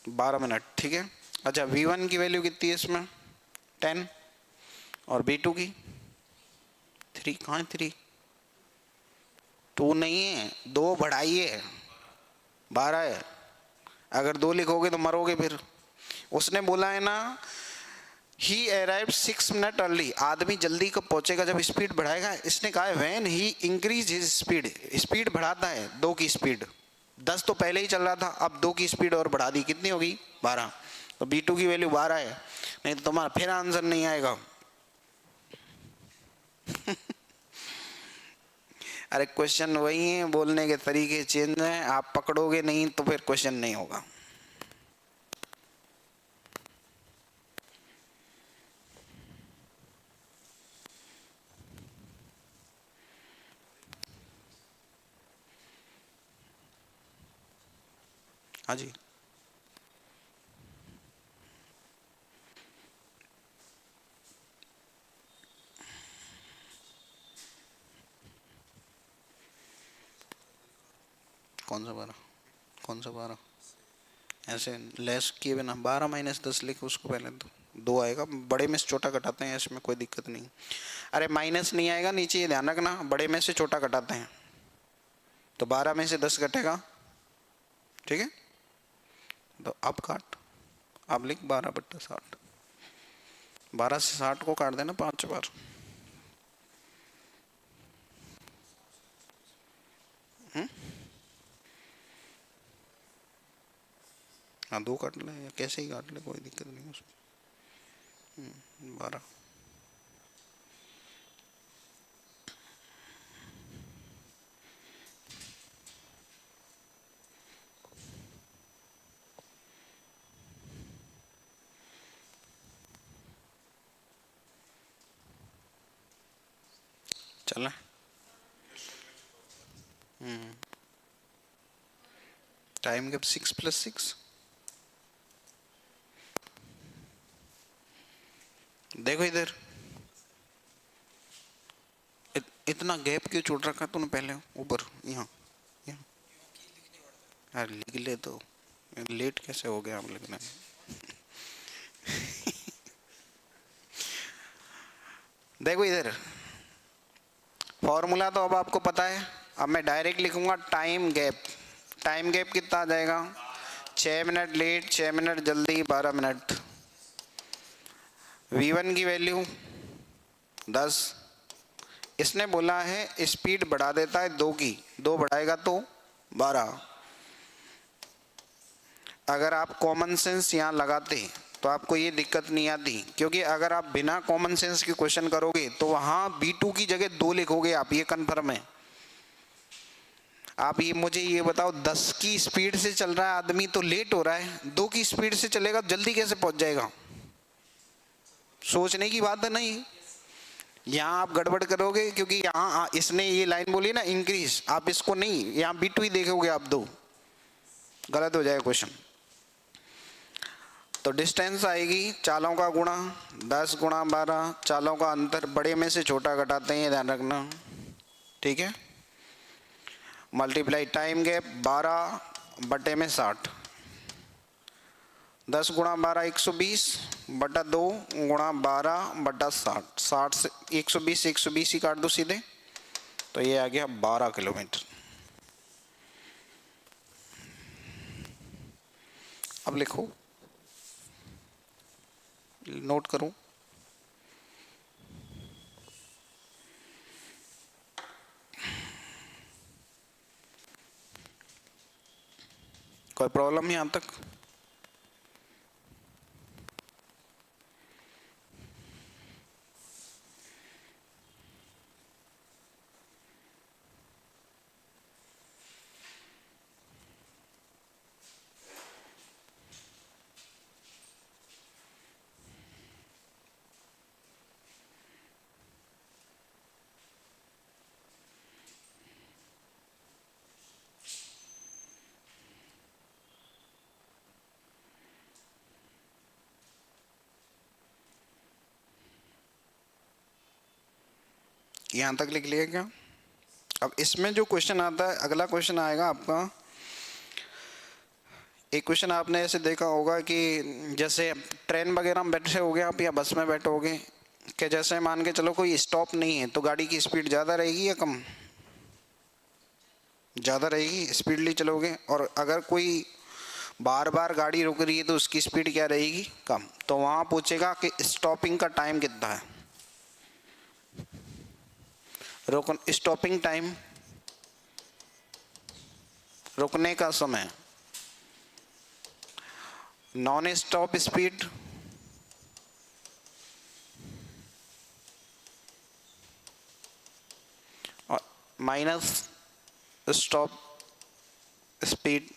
12 मिनट, ठीक है। अच्छा v1 की वैल्यू कितनी है इसमें, 10, और v2 की 3, कहाँ है 3, 2 नहीं है, 2 बढ़ाइए 12 है, अगर 2 लिखोगे तो मरोगे फिर। उसने बोला है ना ही अराइव्ड 6 मिनट अर्ली, आदमी जल्दी कब पहुंचेगा, जब स्पीड बढ़ाएगा। इसने कहा है when he increase his speed, speed बढ़ाता है 2 की स्पीड, 10 तो पहले ही चल रहा था, अब 2 की स्पीड और बढ़ा दी, कितनी होगी 12, तो b2 की वैल्यू 12 है, नहीं तो तुम्हारा फिर आंसर नहीं आएगा। अरे क्वेश्चन वही है, बोलने के तरीके चेंज हैं, आप पकड़ोगे नहीं तो फिर क्वेश्चन नहीं होगा। हाँ जी, कौन सा 12, कौन सा 12? ऐसे लेस किए बिना 12 - 10 लिख उसको पहले, तो 2 आएगा, बड़े में से छोटा घटाते हैं, इसमें कोई दिक्कत नहीं। अरे माइनस नहीं आएगा नीचे, ये ध्यान रखना, बड़े में से छोटा घटाते हैं, तो 12 में से 10 घटेगा, ठीक है। तो अब काट, अब लिख 12/60, 12 से 60 को काट देना 5 बार। हाँ 2 काट ले या कैसे ही काट ले, कोई दिक्कत नहीं उसमें। 12, चला। टाइम गैप 6+6, देखो इधर इतना गैप क्यों छोड़ रखा तूने पहले ऊपर, यहाँ यहाँ। यार लिख ले तो, लेट कैसे हो गया हम लिखने में। देखो इधर फॉर्मूला तो अब आपको पता है, अब मैं डायरेक्ट लिखूंगा टाइम गैप। टाइम गैप कितना आ जाएगा, 6 मिनट लेट, 6 मिनट जल्दी, 12 मिनट। V1 की वैल्यू 10, इसने बोला है स्पीड बढ़ा देता है 2 की, 2 बढ़ाएगा तो 12। अगर आप कॉमन सेंस यहाँ लगाते तो आपको ये दिक्कत नहीं आती, क्योंकि अगर आप बिना कॉमन सेंस के क्वेश्चन करोगे तो वहां B2 की जगह 2 लिखोगे आप, ये कन्फर्म है। आप ये मुझे ये बताओ, 10 की स्पीड से चल रहा है आदमी तो लेट हो रहा है, 2 की स्पीड से चलेगा जल्दी कैसे पहुंच जाएगा? सोचने की बात है नहीं, यहाँ आप गड़बड़ करोगे, क्योंकि यहाँ इसने ये लाइन बोली ना इंक्रीज, आप इसको नहीं, यहाँ B2 ही देखोगे आप, 2 गलत हो जाएगा क्वेश्चन। तो डिस्टेंस आएगी चालों का गुणा, 10 × 12, चालों का अंतर बड़े में से छोटा घटाते हैं, ध्यान रखना, ठीक है। मल्टीप्लाई टाइम गैप 12/60, 10 × 12 120 बटा 2 × 12/60, 60 से 120 120 ही काट दो सीधे, तो ये आ गया 12 किलोमीटर। अब लिखो, नोट करो, कोई प्रॉब्लम यहाँ तक? यहाँ तक लिख लिया क्या? अब इसमें जो क्वेश्चन आता है, अगला क्वेश्चन आएगा आपका, एक क्वेश्चन आपने ऐसे देखा होगा कि जैसे ट्रेन वगैरह में बैठे होगे आप या बस में बैठोगे, कि जैसे मान के चलो कोई स्टॉप नहीं है तो गाड़ी की स्पीड ज़्यादा रहेगी या कम? ज़्यादा रहेगी, स्पीडली चलोगे। और अगर कोई बार बार गाड़ी रुक रही है तो उसकी स्पीड क्या रहेगी, कम। तो वहाँ पूछेगा कि स्टॉपिंग का टाइम कितना है, स्टॉपिंग टाइम, रुकने का समय, नॉन स्टॉप स्पीड, और minus stop speed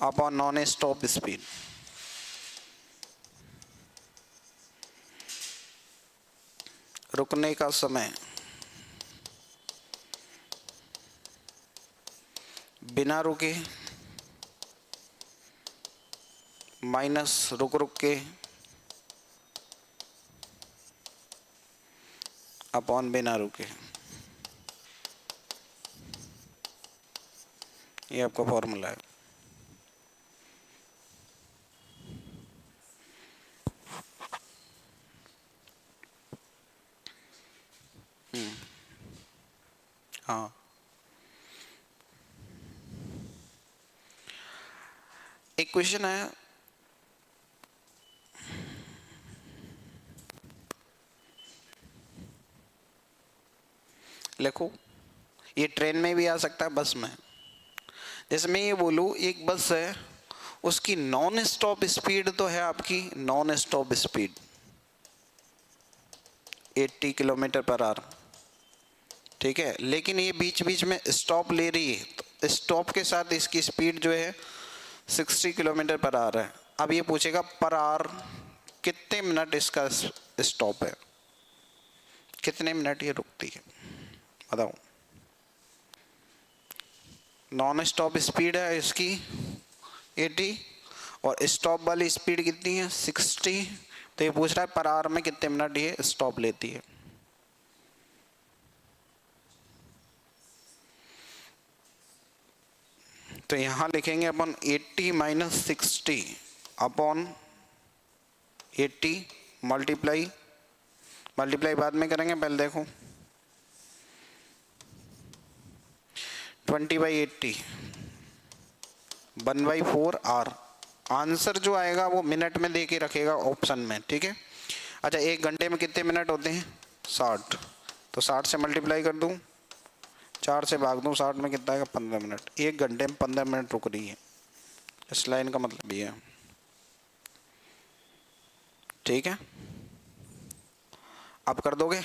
upon non stop speed. रुकने का समय बिना रुके माइनस रुक रुक के अपॉन बिना रुके, ये आपका फॉर्मूला है। हाँ, एक क्वेश्चन है, लिखो, ये ट्रेन में भी आ सकता है, बस में। जैसे मैं ये बोलूँ एक बस है, उसकी नॉन स्टॉप स्पीड तो है आपकी, non stop speed 80 kilometre per our, ठीक है, लेकिन ये बीच बीच में स्टॉप ले रही है, तो स्टॉप के साथ इसकी स्पीड जो है 60 किलोमीटर पर आवर है। अब ये पूछेगा पर आवर कितने मिनट इसका स्टॉप है, कितने मिनट ये रुकती है, बताओ। नॉन स्टॉप स्पीड है इसकी 80 और स्टॉप वाली स्पीड कितनी है 60, तो ये पूछ रहा है पर आवर में कितने मिनट ये स्टॉप लेती है। तो यहां लिखेंगे अपन 80 माइनस 60 अपॉन 80 मल्टीप्लाई बाद में करेंगे, पहले देखो 20/80 1/4 आर। आंसर जो आएगा वो मिनट में दे के रखेगा ऑप्शन में, ठीक है। अच्छा, एक घंटे में कितने मिनट होते हैं 60, तो 60 से मल्टीप्लाई कर दूं, 4 से भाग दूं, 60 में कितना आएगा 15 मिनट। एक घंटे में 15 मिनट रुक रही है, इस लाइन का मतलब ये है, ठीक है। अब कर दोगे,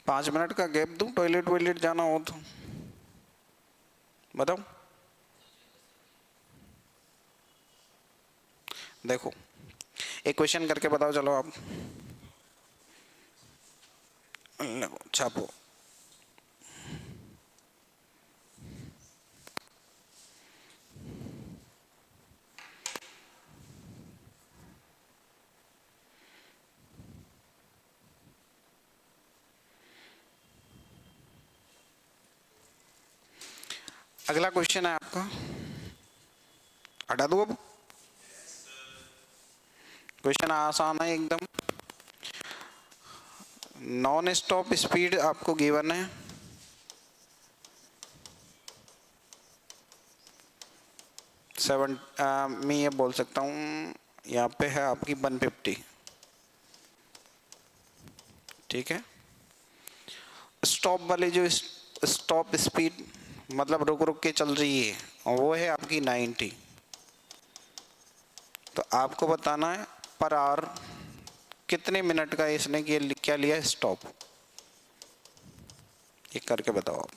पाँच मिनट का गैप दूं, टॉयलेट जाना हो तो बताओ। देखो एक क्वेश्चन करके बताओ, चलो आप छापो। अगला क्वेश्चन है आपका, हटा दो। अब क्वेश्चन आसान है एकदम। नॉन स्टॉप स्पीड आपको गिवन है 7, मैं ये बोल सकता हूँ यहाँ पे है आपकी 150, ठीक है। स्टॉप वाली जो स्टॉप स्पीड मतलब रुक रुक के चल रही है वो है आपकी 90। तो आपको बताना है पर आवर कितने मिनट का इसने क्या लिया स्टॉप, ये करके बताओ आप।